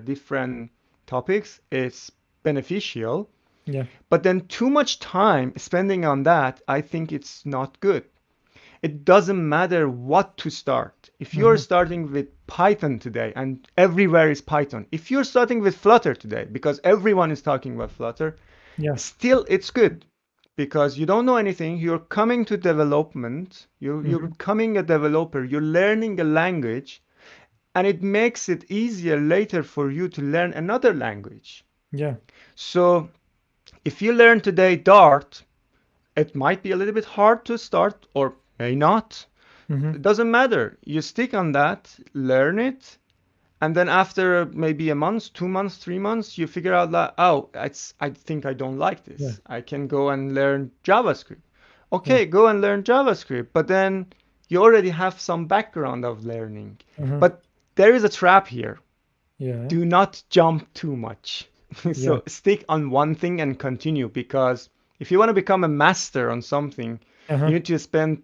different topics is beneficial, Yeah. but then too much time spending on that, I think it's not good. It doesn't matter what to start. If you're Mm-hmm. starting with Python today and everywhere is Python, if you're starting with Flutter today because everyone is talking about Flutter, Yeah. still it's good because you don't know anything. You're coming to development, you're Mm-hmm. becoming a developer, you're learning a language, and it makes it easier later for you to learn another language. Yeah. So if you learn today Dart, it might be a little bit hard to start or may not. Mm-hmm. It doesn't matter. You stick on that, learn it, and then after maybe a month, 2 months, 3 months, you figure out that, oh, I think I don't like Yeah. this. I can go and learn JavaScript. Yeah. Okay, go and learn JavaScript, but then you already have some background of learning. Mm-hmm. But there is a trap here. Yeah. Do not jump too much. Yeah. So stick on one thing and continue, because if you want to become a master on something, Uh-huh. you need to spend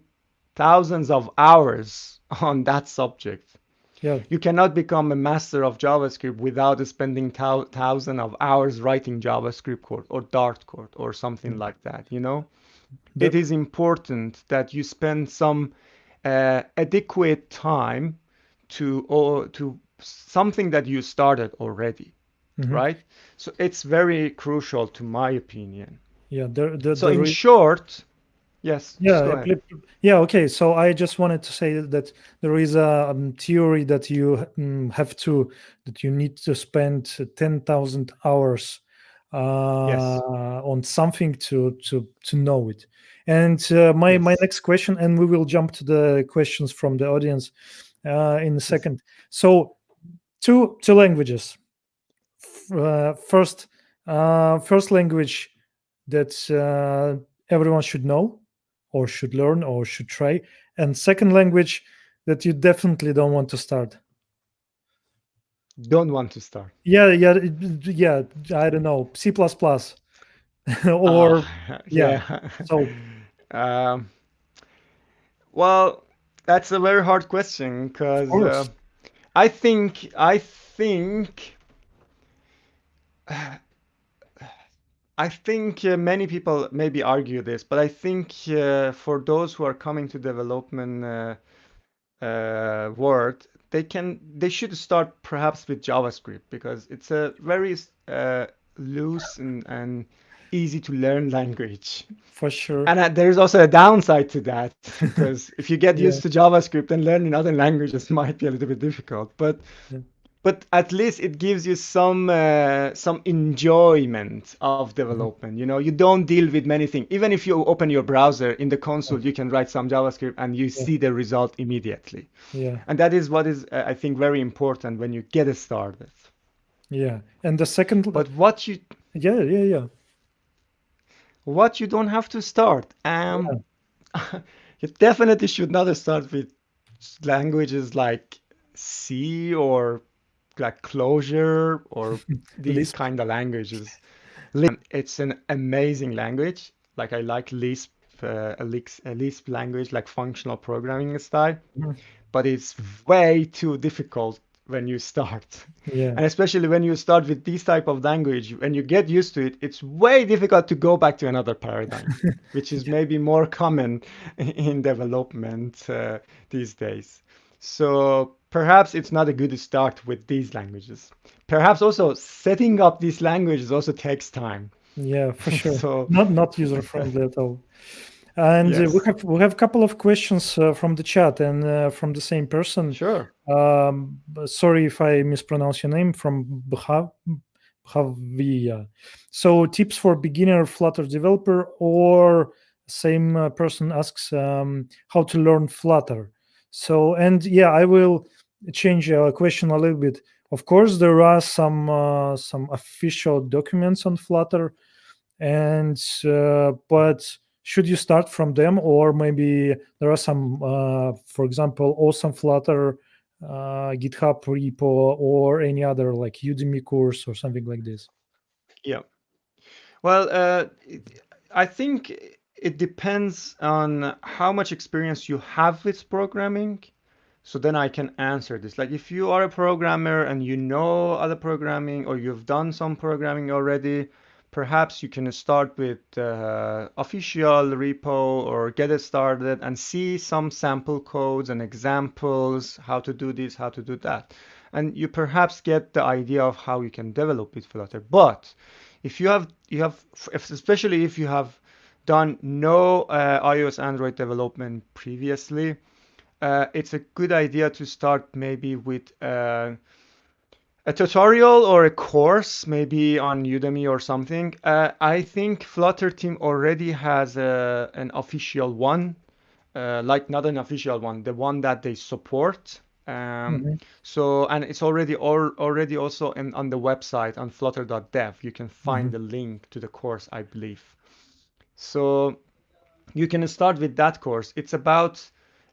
thousands of hours on that subject. Yeah. You cannot become a master of JavaScript without spending thousands of hours writing JavaScript code or Dart code or something like that, you know? It The, is important that you spend some adequate time to something that you started already, mm-hmm. right? So it's very crucial to my opinion. Yeah. So in short, yes, just go Yeah, ahead. yeah, okay. So I just wanted to say that there is a theory that that you need to spend 10,000 hours Yes, on something to know it. And my yes, next question, and we will jump to the questions from the audience in a yes. second. So two languages. First, first language that everyone should know or should learn or should try, and second language that you definitely don't want to start. Don't want to start. Yeah, yeah, yeah. I don't know, C++, or yeah. Yeah. So Um, well, that's a very hard question of because course, I think many people maybe argue this, but I think for those who are coming to development world, they should start perhaps with JavaScript because it's a very loose and easy to learn language. for sure. And there's also a downside to that because if you get Yeah, used to JavaScript, then learning other languages might be a little bit difficult. yeah, But at least it gives you some enjoyment of mhm, development. You know, you don't deal with many things. Even if you open your browser in the yeah, console, you can write some JavaScript and you yeah, see the result immediately. yeah, And that is what is, I think, very important when you get started. yeah. And the second, But yeah, yeah, yeah, what you don't have to start. yeah. You definitely should not start with languages like C or like Clojure or these Lisp. kind of languages. It's an amazing language. Like I like Lisp, a Lisp language, like functional programming style, Mhm. but it's way too difficult when you start. Yeah, And especially when you start with this type of language, when you get used to it, it's way difficult to go back to another paradigm, which is yeah, maybe more common in development these days. So perhaps it's not a good start with these languages. Perhaps also setting up these languages also takes time. yeah, for sure. So Not user friendly at all. And yes, we have a couple of questions from the chat and from the same person. sure. Sorry if I mispronounce your name. From Bhav, Havia. So tips for beginner Flutter developer, or same person asks how to learn Flutter. So, and yeah, I will change question a little bit. Of course, there are some official documents on Flutter, and but should you start from them, or maybe there are some, for example, awesome Flutter GitHub repo, or any other like Udemy course or something like this? Yeah. Well, I think it depends on how much experience you have with programming. So then I can answer this. Like if you are a programmer and you know other programming or you've done some programming already, perhaps you can start with official repo or get it started and see some sample codes and examples, how to do this, how to do that. And you perhaps get the idea of how you can develop with Flutter. But if especially if you have done no iOS Android development previously, it's a good idea to start maybe with a tutorial or a course, maybe on Udemy or something. I think Flutter team already has an official one, like not an official one, the one that they support. Um, Mhm, so, and it's already also on the website on flutter.dev. You can find mhm, the link to the course, I believe. So you can start with that course. It's about,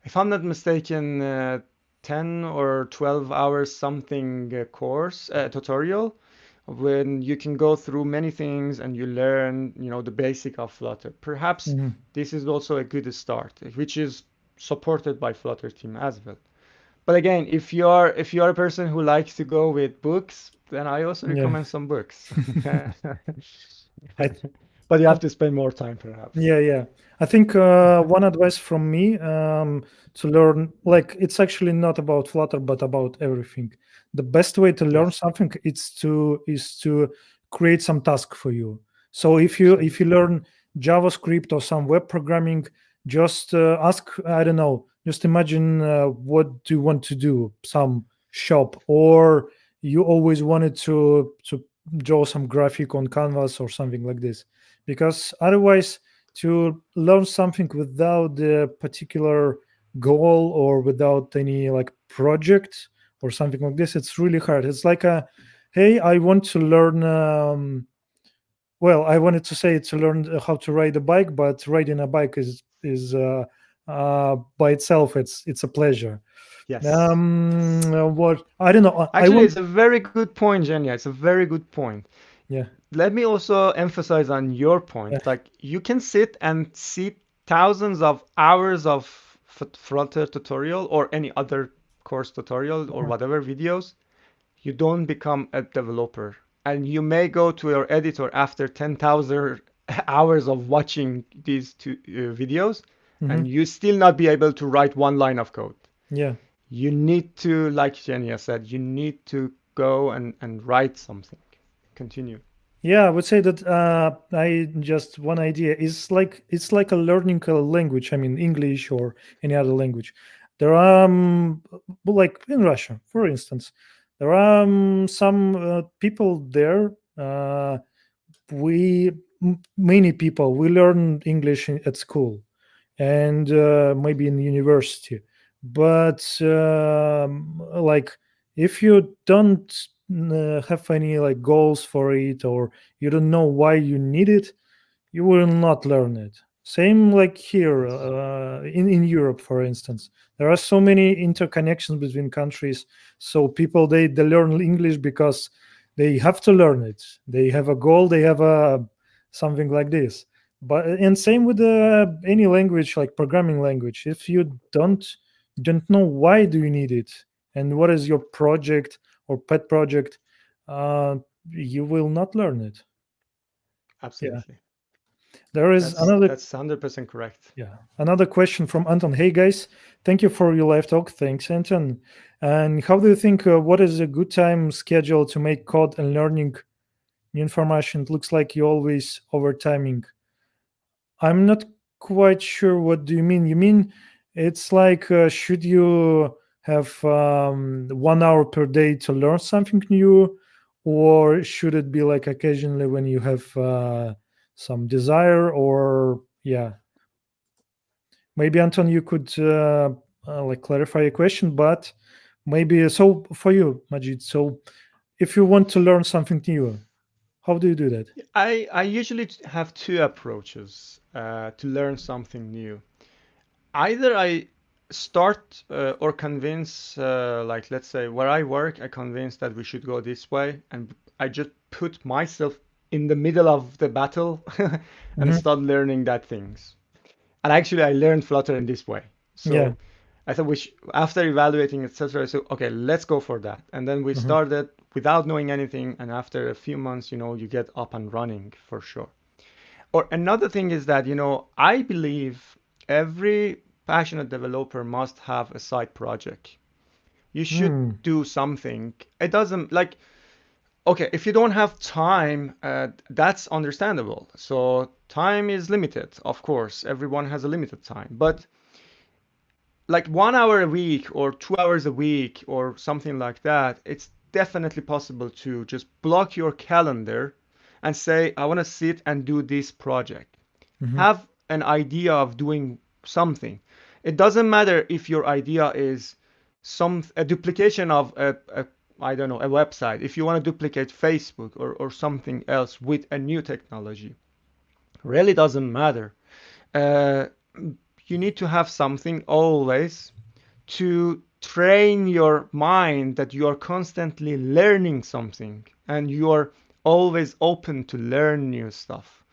if I'm not mistaken, 10 or 12 hours something course tutorial when you can go through many things and you learn, the basic of Flutter. Perhaps mhm. this is also a good start, which is supported by Flutter team as well. But again, if you are a person who likes to go with books, then I also Yeah. recommend some books. I, But you I have to spend more time perhaps. Yeah, yeah. I think one advice from me, to learn, like, it's actually not about Flutter, but about everything. The best way to learn Yes. something is to create some task for you. So if you learn JavaScript or some web programming, just ask. I don't know. Just imagine what do you want to do? Some shop, or you always wanted to draw some graphic on Canvas or something like this, because otherwise, to learn something without the particular goal or without any like project or something like this, it's really hard. It's like a, hey, I want to learn, well, I wanted to say to learn how to ride a bike, but riding a bike is by itself, it's a pleasure. Yes. Yes. What, I don't know, I Actually, want, it's a very good point, Genya. It's a very good point. yeah, Let me also emphasize on your yeah, point. Like, you can sit and see thousands of hours of Flutter tutorial or any other course tutorial or mhm, whatever videos. You don't become a developer. And you may go to your editor after 10,000 hours of watching these two videos, mhm, and you still not be able to write one line of code. yeah. You need to, like Genia said, you need to go and write something. Continue. Yeah, I would say that I just one idea is like it's like a learning a language. I mean, English or any other language. There are like in Russia, for instance, there are some people there. We many people we learn English at school, and maybe in university, but like if you don't have any like goals for it, or you don't know why you need it, you will not learn it. Same like here Yes. in Europe, for instance. There are so many interconnections between countries. So people they learn English because they have to learn it. They have a goal. They have a something like this. But and same with any language like programming language. If you don't know why do you need it and what is your project or pet project, uh, you will not learn it. Yeah. Absolutely. There is That's another, that's 100% correct. yeah, another question from Anton. Hey guys, thank you for your live talk. Thanks, Anton. And how do you think? What is a good time schedule to make code and learning new information? It looks like you always overtiming. I'm not quite sure. What do you mean? You mean it's like should you have 1 hour per day to learn something new, or should it be like occasionally when you have some desire? Or yeah, maybe Anton, you could like clarify your question, but maybe so for you, Majid. So if you want to learn something new, how do you do that? I usually have two approaches to learn something new. Either I start or convince, like let's say where I work, I convince that we should go this way, and I just put myself in the middle of the battle and Hmm. start learning that things. And actually, I learned Flutter in this way. Yeah. So I thought after evaluating, etc., I said, okay, let's go for that. And then we Hmm. started without knowing anything. And after a few months, you get up and running for sure. Or another thing is that, I believe every passionate developer must have a side project. You should Hmm. do something. It doesn't like, okay, if you don't have time, that's understandable. So time is limited, of course. Everyone has a limited time. But like 1 hour a week or 2 hours a week or something like that, it's definitely possible to just block your calendar and say, I want to sit and do this project. Hmm. Have an idea of doing something. It doesn't matter if your idea is a duplication of a I don't know, a website. If you want to duplicate Facebook or something else with a new technology, really doesn't matter. Uh, you need to have something always to train your mind that you are constantly learning something and you are always open to learn new stuff.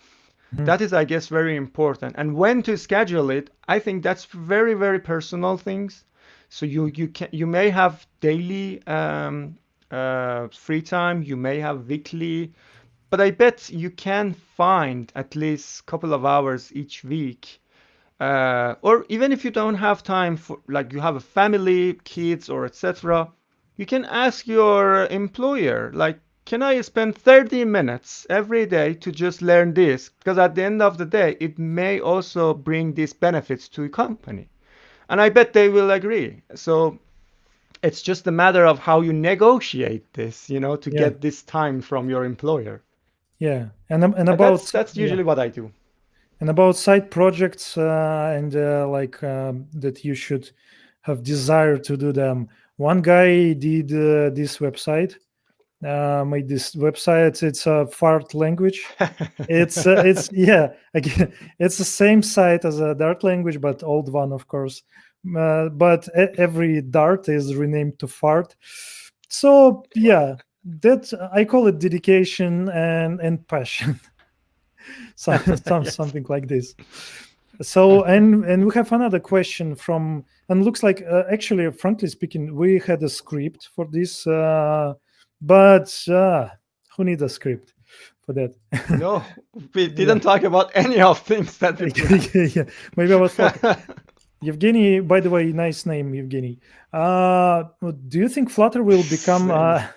Hmm. That is, I guess, very important. And when to schedule it, I think that's very, very personal things. So you may have daily free time, you may have weekly, but I bet you can find at least a couple of hours each week, or even if you don't have time for, like you have a family, kids, or etc., you can ask your employer, like, can I spend 30 minutes every day to just learn this? Because at the end of the day, it may also bring these benefits to a company. And I bet they will agree. So it's just a matter of how you negotiate this, to Yeah. get this time from your employer. Yeah. And And about that's yeah. usually what I do. And about side projects and like that you should have desire to do them. One guy did this website, made this website. It's a fart language. It's yeah, again, it's the same site as a Dart language, but old one, of course. But every Dart is renamed to fart. So yeah, that I call it dedication and passion. Yes. Something like this. So and we have another question from, and looks like actually, frankly speaking, we had a script for this, but who need a script for that? No, we Yeah. didn't talk about any of things that we planned. Yeah, maybe about Flutter. Yevgeny, by the way, nice name, Yevgeny. Do you think Flutter will become? Same.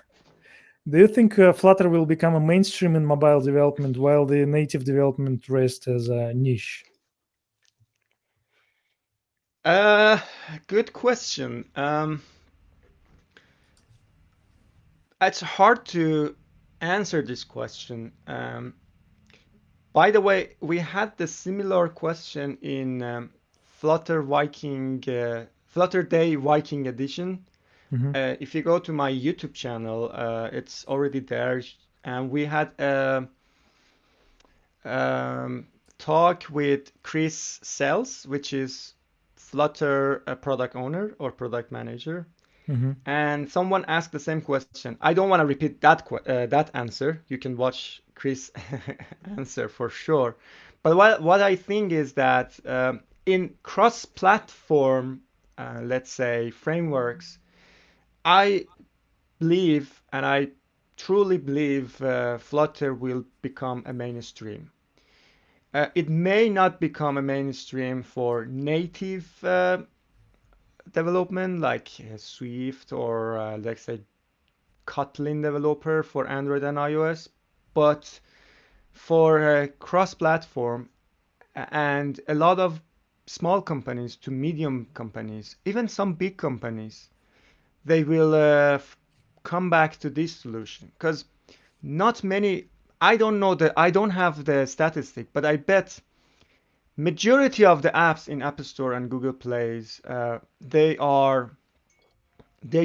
Do you think Flutter will become a mainstream in mobile development while the native development rests as a niche? Uh, Good question. It's hard to answer this question. By the way, we had the similar question in Flutter Day Viking Edition. Hmm. If you go to my YouTube channel, it's already there, and we had a talk with Chris Sells, which is Flutter product owner or product manager, Hmm. and someone asked the same question. I don't want to repeat that answer. You can watch Chris answer for sure. But what I think is that in cross-platform, let's say frameworks, I believe and I truly believe Flutter will become a mainstream. It may not become a mainstream for native development like Swift or let's say Kotlin developer for Android and iOS, but for cross-platform and a lot of small companies to medium companies, even some big companies, they will come back to this solution because not many. I don't know the. I don't have the statistic, but I bet majority of the apps in App Store and Google Plays, they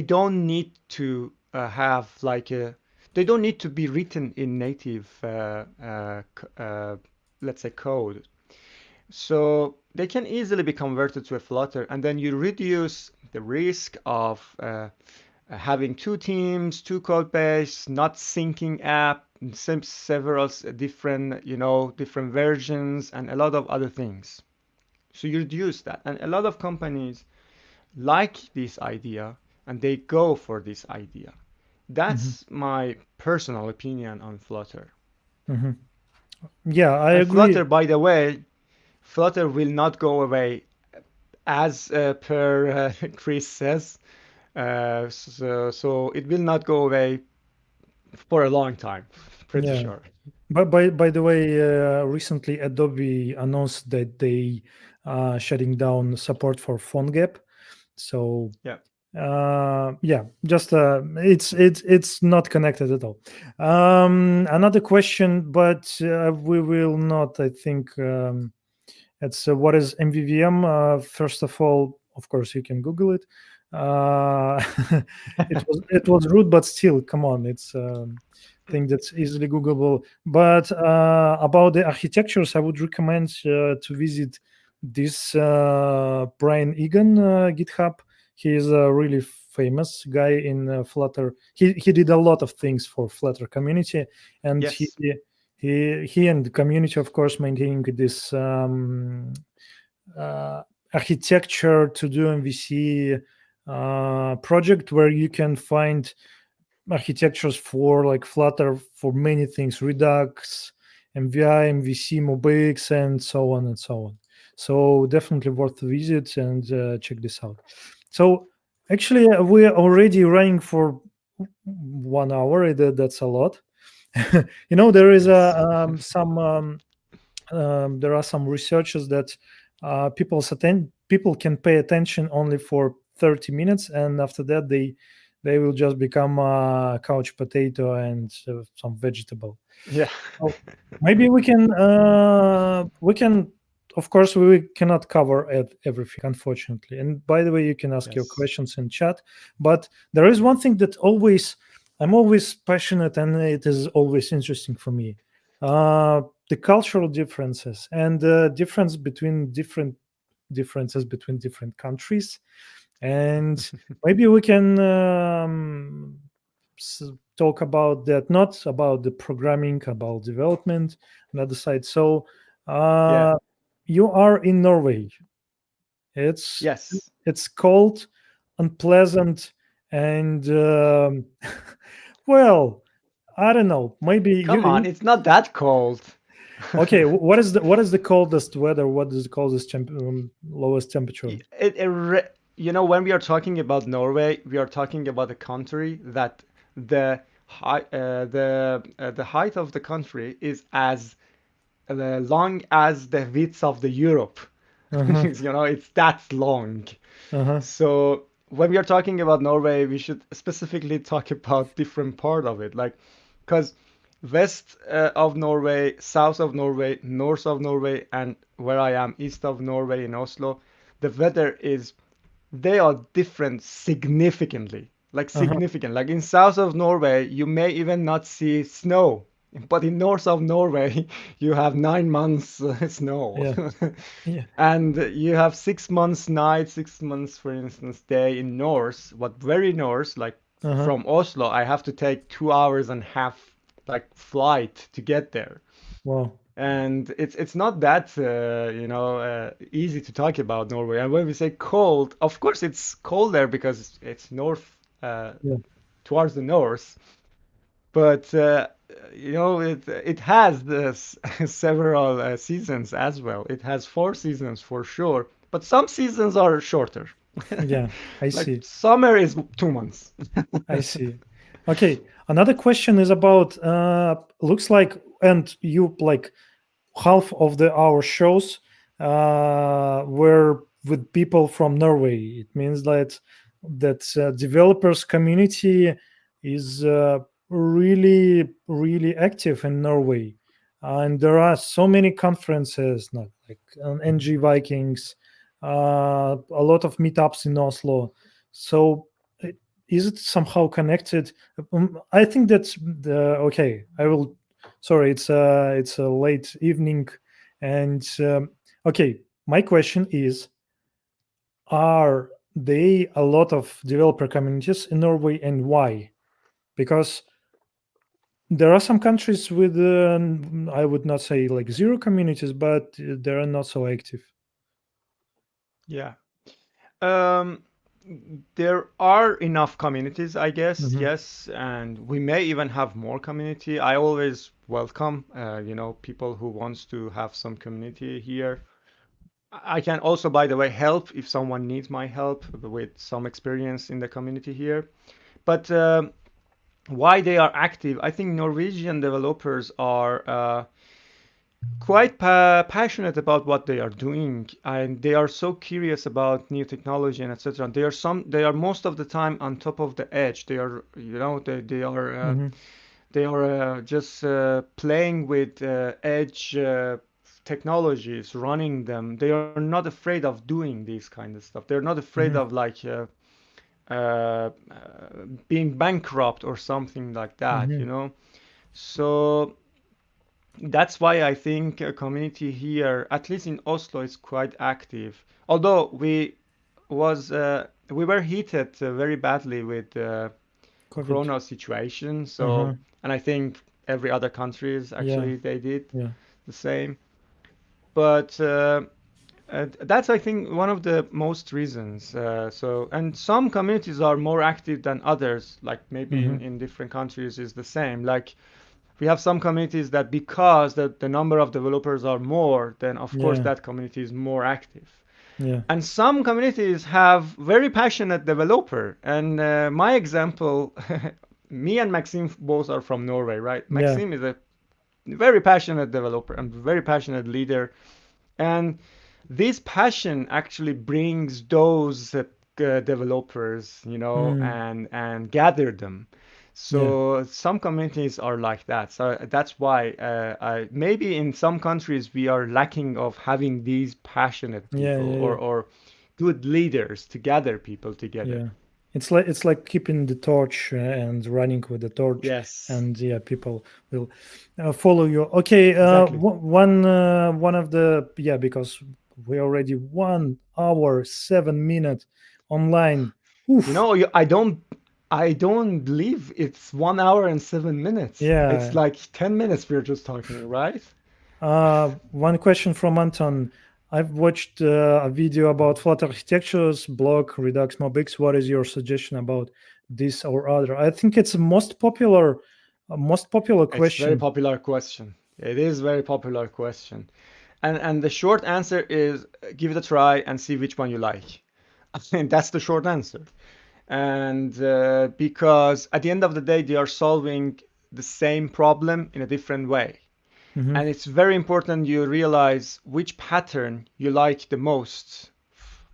don't need to have like a. They don't need to be written in native, let's say, code. So they can easily be converted to a Flutter, and then you reduce the risk of having two teams, two code base, not syncing app, several different, different versions, and a lot of other things. So you reduce that, and a lot of companies like this idea, and they go for this idea. Hmm. That's my personal opinion on Flutter. Hmm. Yeah, I And agree. Flutter, by the way, Flutter will not go away as per Chris says. So it will not go away for a long time, pretty Yeah. sure. But by the way, recently Adobe announced that they shutting down support for PhoneGap. So Yeah. yeah, just it's not connected at all. Another question, but we will not. I think it's what is MVVM. First of all, of course, you can Google it. Uh, it was rude, but still, come on, it's thing that's easily Googleable. But about the architectures, I would recommend to visit this Brian Egan GitHub. He is a really famous guy in Flutter. He did a lot of things for Flutter community, and he Yes. he and the community, of course, maintaining this uh, architecture to do MVC project where you can find architectures for like Flutter for many things, Redux, MVI, MVC, MobX, and so on and so on. So definitely worth to visit and check this out. So actually, we're already running for 1 hour. That's a lot. There is Yes. there are some researches that people can pay attention only for 30 minutes, and after that they will just become a couch potato and some vegetable. Yeah. So maybe we can, of course, we cannot cover everything, unfortunately. And by the way, you can ask your Yes. questions in chat. But there is one thing that I'm always passionate, and it is always interesting for me. Uh, the cultural differences and the differences between different countries, and maybe we can talk about that, not about the programming, about development on the other side. So Yeah. uh, you are in Norway. it's Yes. it's cold, unpleasant, and well, I don't know, maybe Come on, it's not that cold. okay, what is the coldest weather, what is the coldest lowest temperature? it, when we are talking about Norway, we are talking about a country that the height of the country is as long as the width of the Europe. Uh-huh. It's that long. Uh-huh. So when we are talking about Norway, we should specifically talk about different part of it, like because west of Norway, south of Norway, north of Norway, and where I am, east of Norway in Oslo, the weather is they are different significantly. Like Uh-huh. significant. Like in south of Norway, you may even not see snow. But in north of Norway, you have 9 months snow. Yeah. Yeah. And you have 6 months night, 6 months, for instance, day in north, but very north, like Uh-huh. from Oslo, I have to take 2 hours and a half like flight to get there. Wow. And it's not that easy to talk about Norway. And when we say cold, of course it's cold there because it's north, Yeah. towards the north. But it has this several seasons as well. It has 4 seasons for sure, but some seasons are shorter. Yeah. I Like see. summer is 2 months. I see. Okay. Another question is about looks like, and you like half of our shows were with people from Norway. It means that developers community is really active in Norway, and there are so many conferences, not like NG Vikings, a lot of meetups in Oslo. So, uh, is it somehow connected? I think that's the okay. I will. Sorry, it's a late evening, and okay. My question is: are they a lot of developer communities in Norway, and why? Because there are some countries with, I would not say like zero communities, but they are not so active. Yeah. Um, there are enough communities, I guess, Hmm. yes, and we may even have more community. I always welcome, people who wants to have some community here. I can also, by the way, help if someone needs my help with some experience in the community here. But why they are active? I think Norwegian developers are quite passionate about what they are doing, and they are so curious about new technology and etc. They are most of the time on top of the edge. They are, Hmm. they are just playing with edge technologies, running them. They are not afraid of doing these kind of stuff. They're not afraid Hmm. of like being bankrupt or something like that, Hmm. So that's why I think a community here, at least in Oslo, is quite active. Although we were hit very badly with the COVID. Corona situation. Uh-huh. And I think every other countries Yeah, actually they did yeah. the same. But that's I think one of the most reasons. And some communities are more active than others. Like maybe Hmm. in different countries is the same. Like we have some communities that because the number of developers are more, then of course Yeah, that community is more active. yeah, And some communities have very passionate developer. And my example, me and Maxime both are from Norway, right? yeah. Maxime is a very passionate developer and very passionate leader. And this passion actually brings those developers, Mm, and gather them. yeah, So some communities are like that. So that's why maybe in some countries we are lacking of having these passionate yeah, people yeah, or yeah, or good leaders to gather people together. yeah. It's like keeping the torch and running with the torch, Yes, and yeah, people will follow you. Okay, exactly. one of the, yeah, because we already 1 hour 7 minutes online. Oof. I don't believe it's 1 hour and 7 minutes. It's Yeah. like 10 minutes we're just talking, right? One question from Anton. I've watched a video about Flutter architectures, block, Redux, MobX. What is your suggestion about this or other? I think it's the most popular It's very question. popular question. It is very popular question. And the short answer is give it a try and see which one you like. And that's the short answer. And because at the end of the day, they are solving the same problem in a different way. Hmm. And it's very important you realize which pattern you like the most,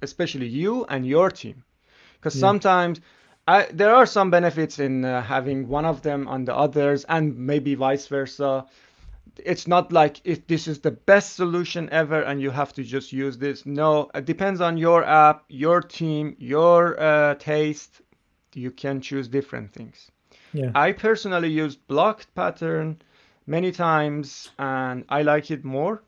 especially you and your team. Because Yeah, sometimes there are some benefits in having one of them on the others, and maybe vice versa. It's not like if this is the best solution ever and you have to just use this. No, it depends on your app, your team, your taste. You can choose different things. yeah, I personally used blocked pattern many times and I like it more.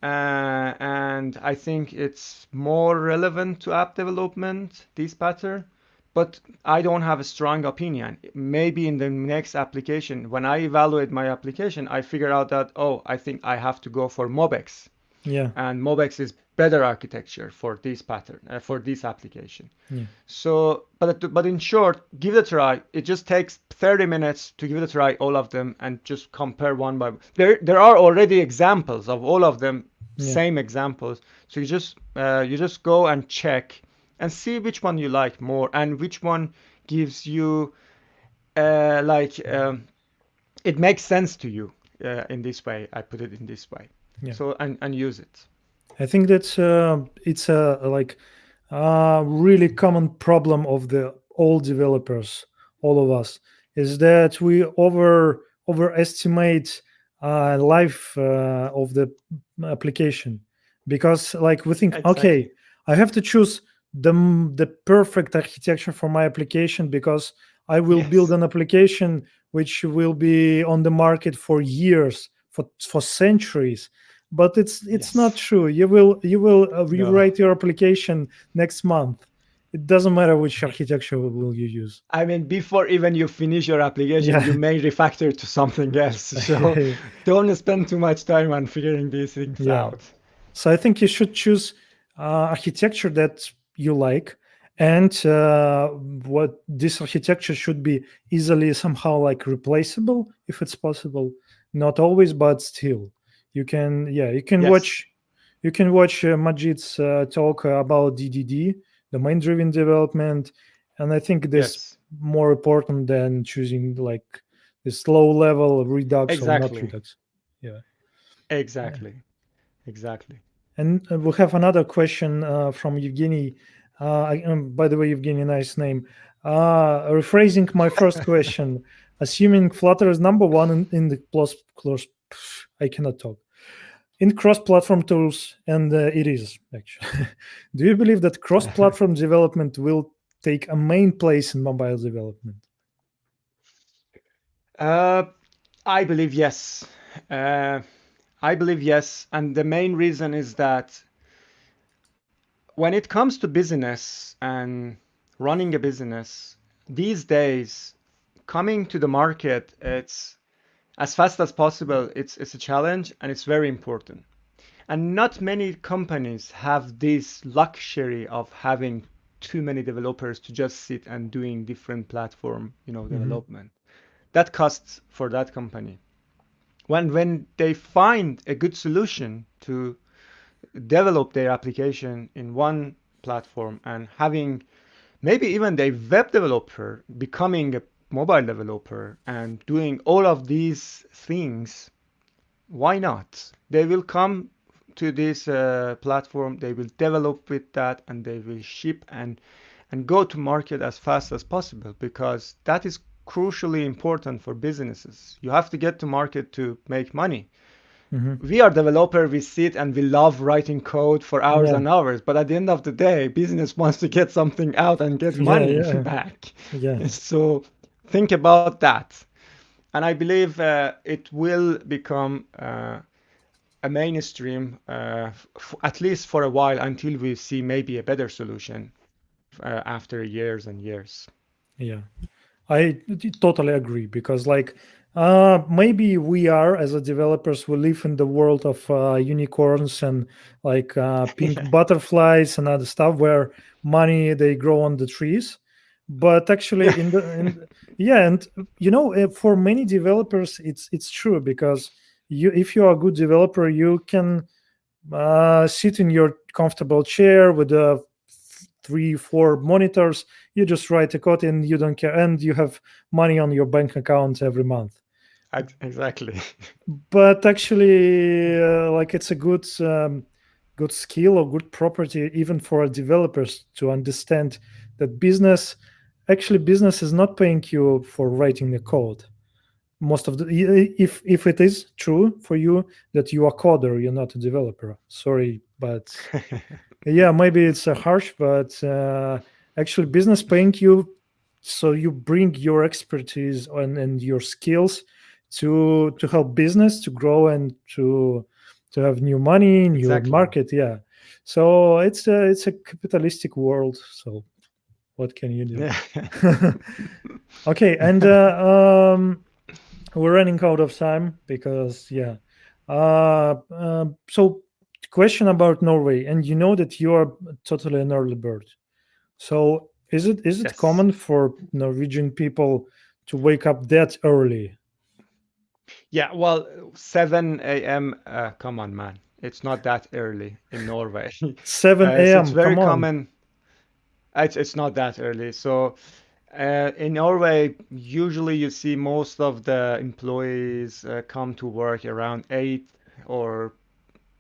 And I think it's more relevant to app development, this pattern. But I don't have a strong opinion. Maybe in the next application, when I evaluate my application, I figure out that, oh, I think I have to go for MobX. yeah, And MobX is better architecture for this pattern, for this application. yeah, So, but in short, give it a try. It just takes 30 minutes to give it a try, all of them, and just compare one by one. There are already examples of all of them, yeah, same examples. So you just go and check and see which one you like more and which one gives you it makes sense to you in this way. I put it in this way. yeah. So and use it. I think that's it's a like really common problem of the all developers, all of us. is that we overestimate life of the application, because like we think, okay, Exactly. I have to choose the perfect architecture for my application because I will build Yes. an application which will be on the market for years, for centuries. But it's not Yes. true. You will No. rewrite your application next month. It doesn't matter which architecture will you use. I mean, before even you finish your application, you Yeah. may refactor to something else. So don't spend too much time on figuring these things Yeah. out. So I think you should choose architecture that you like, and what this architecture should be easily somehow like replaceable if it's possible. Not always, but still, you can. Yeah, you can Yes. watch. You can watch Majid's talk about DDD, domain-driven development, and I think this Yes. more important than choosing like this low-level Redux or not Exactly. Redux. Yeah. Yeah. Exactly. Exactly. And we have another question from Evgeny. By the way, Evgeny, nice name. Rephrasing my first question, assuming Flutter is number one in the I cannot talk, in cross-platform tools, and it is actually. Do you believe that cross-platform development will take a main place in mobile development? Uh, I believe yes. Uh, I believe yes. And the main reason is that when it comes to business and running a business, these days, coming to the market, it's as fast as possible. It's a challenge and it's very important. And not many companies have this luxury of having too many developers to just sit and doing different platform, Hmm. development. That costs for that company. When they find a good solution to develop their application in one platform and having maybe even the web developer becoming a mobile developer and doing all of these things, why not? They will come to this platform, they will develop with that, and they will ship and go to market as fast as possible because that is crucially important for businesses. You have to get to market to make money. Hmm. We are developer, we sit and we love writing code for hours Yeah, and hours, but at the end of the day, business wants to get something out and get yeah, money yeah, back. yeah, So think about that. And I believe it will become a mainstream, at least for a while, until we see maybe a better solution after years and years. yeah. Totally agree, because like maybe we are as a developers, we live in the world of unicorns and like pink Yeah, butterflies and other stuff where money they grow on the trees. But yeah, actually yeah, and for many developers it's true, because you if you are a good developer, you can sit in your comfortable chair with three, four monitors. You just write a code and you don't care, and you have money on your bank account every month. exactly. But actually, like it's a good skill or good property even for developers to understand that business is not paying you for writing the code. Most of the if it is true for you that you are coder, you're not a developer. Sorry, but yeah, maybe it's harsh, but actually, business paying you, so you bring your expertise and your skills to help business to grow and to have new money, new Exactly. market. Yeah, so it's a capitalistic world. So what can you Yeah. do? Okay, and we're running out of time because yeah. So question about Norway, and you know that you are totally an early bird. So is it Yes. common for Norwegian people to wake up that early? Yeah, well, 7 a.m. Come on, man. It's not that early in Norway. 7 So it's a.m. very Come on. common. It's not that early. So in Norway, usually you see most of the employees come to work around 8 or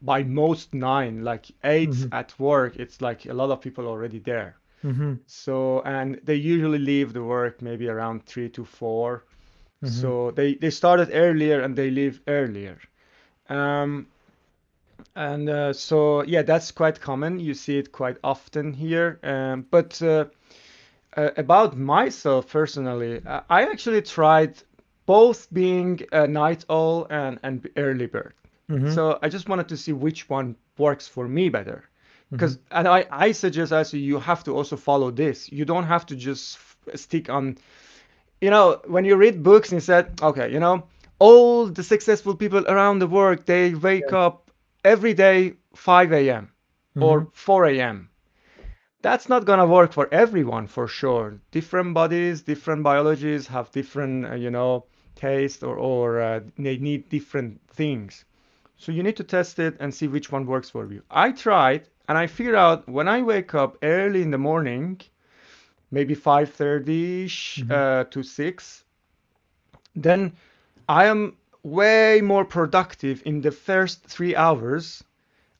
by most 9. Like 8 Mhm. at work, it's like a lot of people already there. Mm-hmm. So, and they usually leave the work maybe around 3 to 4. Mm-hmm. So they started earlier and they leave earlier. Um, and so yeah, that's quite common. You see it quite often here. But about myself personally, I actually tried both being a night owl and early bird. Mm-hmm. So I just wanted to see which one works for me better. Mm-hmm. And I suggest also you have to also follow this. You don't have to just stick on, when you read books and you said, okay, all the successful people around the world, they wake Yeah. up every day 5 a.m. Mm-hmm. or 4 a.m. That's not gonna work for everyone for sure. Different bodies, different biologies have different, taste or they need different things. So you need to test it and see which one works for you. I tried and I figured out when I wake up early in the morning, maybe 5:30 Mm-hmm. to 6, then I am way more productive in the first 3 hours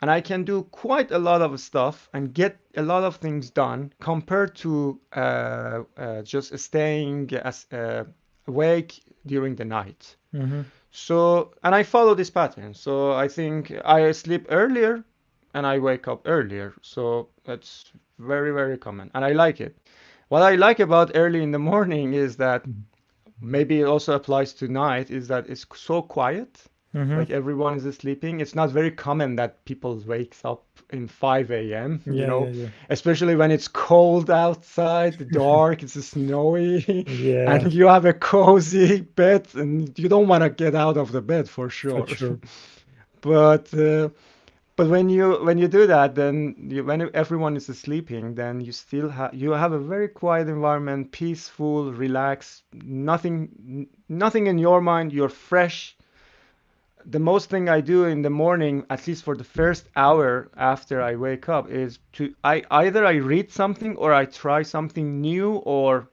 and I can do quite a lot of stuff and get a lot of things done compared to just staying awake during the night. Mm-hmm. So, and I follow this pattern. So I think I sleep earlier and I wake up earlier. So that's very, very common. And I like it. What I like about early in the morning is that maybe it also applies to night is that it's so quiet. Mm-hmm. Like everyone is sleeping. It's not very common that people wakes up in 5 a.m., Yeah, yeah, yeah. especially when it's cold outside, dark, it's snowy, Yeah, and you have a cozy bed and you don't want to get out of the bed for for sure. sure. But but when you do that, then when everyone is sleeping, then you have a very quiet environment, peaceful, relaxed, nothing in your mind. You're fresh. The most thing I do in the morning, at least for the first hour after I wake up, is I read something or I try something new or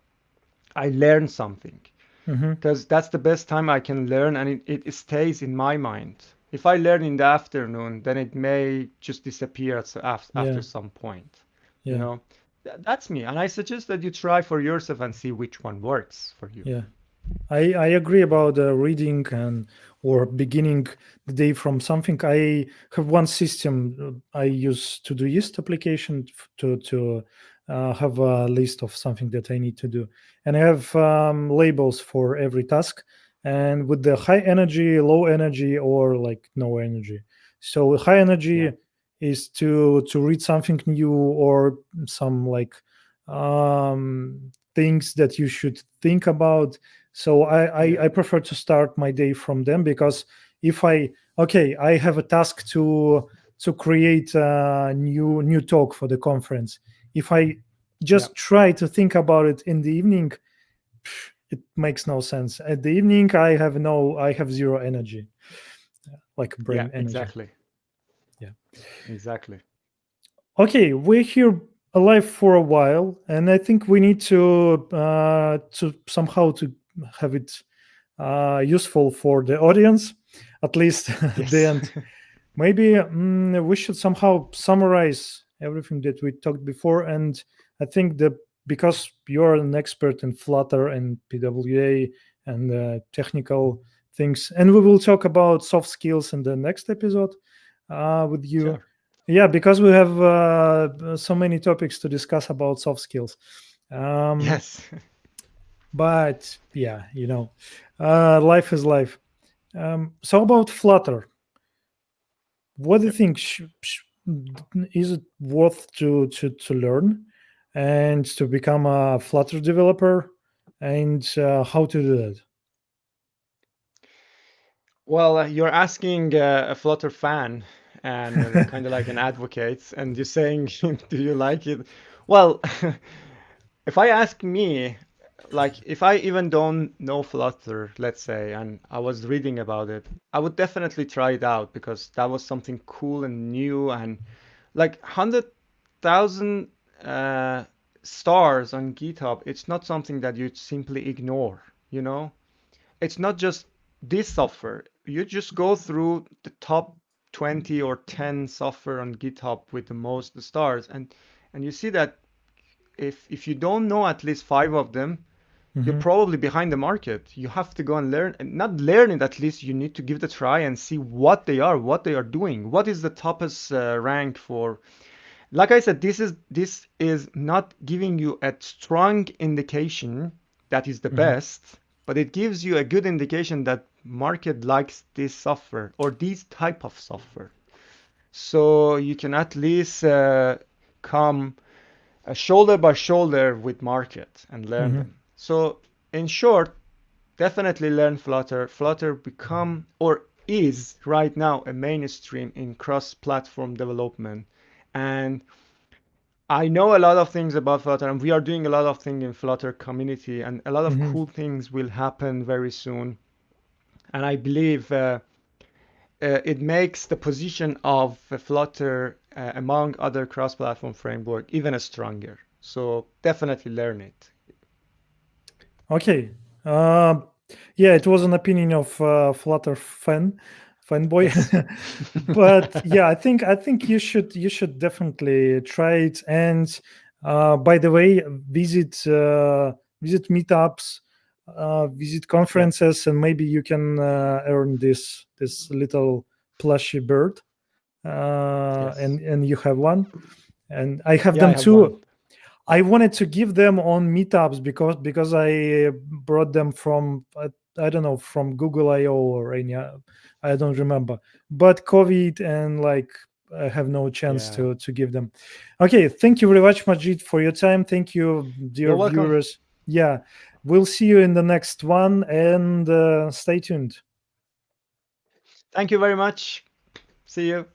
I learn something Mm-hmm. because that's the best time I can learn and it stays in my mind. If I learn in the afternoon, then it may just disappear after Yeah, some point. You yeah, know, that's me. And I suggest that you try for yourself and see which one works for you. yeah. I agree about reading and or beginning the day from something. I have one system I use Todoist application to have a list of something that I need to do, and I have labels for every task, and with the high energy, low energy, or like no energy. So high Yeah, energy is to read something new or some like things that you should think about. So yeah, I prefer to start my day from them, because if I okay, I have a task to create a new talk for the conference. If I yeah, just try to think about it in the evening, it makes no sense. At the evening, I have zero energy, like yeah, brain energy. exactly, Yeah. exactly. Okay, we're here alive for a while, and I think we need to somehow to have it useful for the audience, at least at the Yes. end. Maybe we should somehow summarize everything that we talked before. And I think that because you're an expert in Flutter and PWA and technical things, and we will talk about soft skills in the next episode with you. Sure. Yeah, because we have so many topics to discuss about soft skills. Um, Yes. but yeah, life is life. So about Flutter, what do you Yep. think? Is it worth to learn and to become a Flutter developer, and how to do that? Well, you're asking a Flutter fan and kind of like an advocate, and you're saying, do you like it? Well, if I ask me, like if I even don't know Flutter, let's say, and I was reading about it, I would definitely try it out because that was something cool and new and like 100,000 uh, stars on GitHub. It's not something that you simply ignore, you know? It's not just this software. You just go through the top 20 or 10 software on GitHub with the most stars and you see that if you don't know at least five of them, you're Hmm. probably behind the market. You have to go and learn, and not learn it at least. You need to give it a try and see what they are doing. What is the toughest rank for? Like I said, this is not giving you a strong indication that is the Hmm. best, but it gives you a good indication that market likes this software or this type of software. So you can at least come shoulder by shoulder with market and learn Hmm. them. So in short, definitely learn Flutter. Flutter become or is right now a mainstream in cross-platform development. And I know a lot of things about Flutter, and we are doing a lot of things in Flutter community, and a lot of Hmm. cool things will happen very soon. And I believe it makes the position of Flutter among other cross-platform framework even stronger. So definitely learn it. Okay. Uh, yeah, it was an opinion of Flutter fanboy, Yes. but yeah, I think you should definitely try it. And by the way, visit meetups, visit Yeah. conferences, and maybe you can earn this little plushy bird. Yes. And you have one, and I have Yeah, I them have one. too. I wanted to give them on meetups because I brought them from I don't know, from Google I/O or any I don't remember, but COVID and like I have no chance Yeah. to give them. Okay, thank you very much, Majid, for your time. Thank you, You're dear welcome. viewers. Yeah, we'll see you in the next one, and stay tuned. Thank you very much. See you.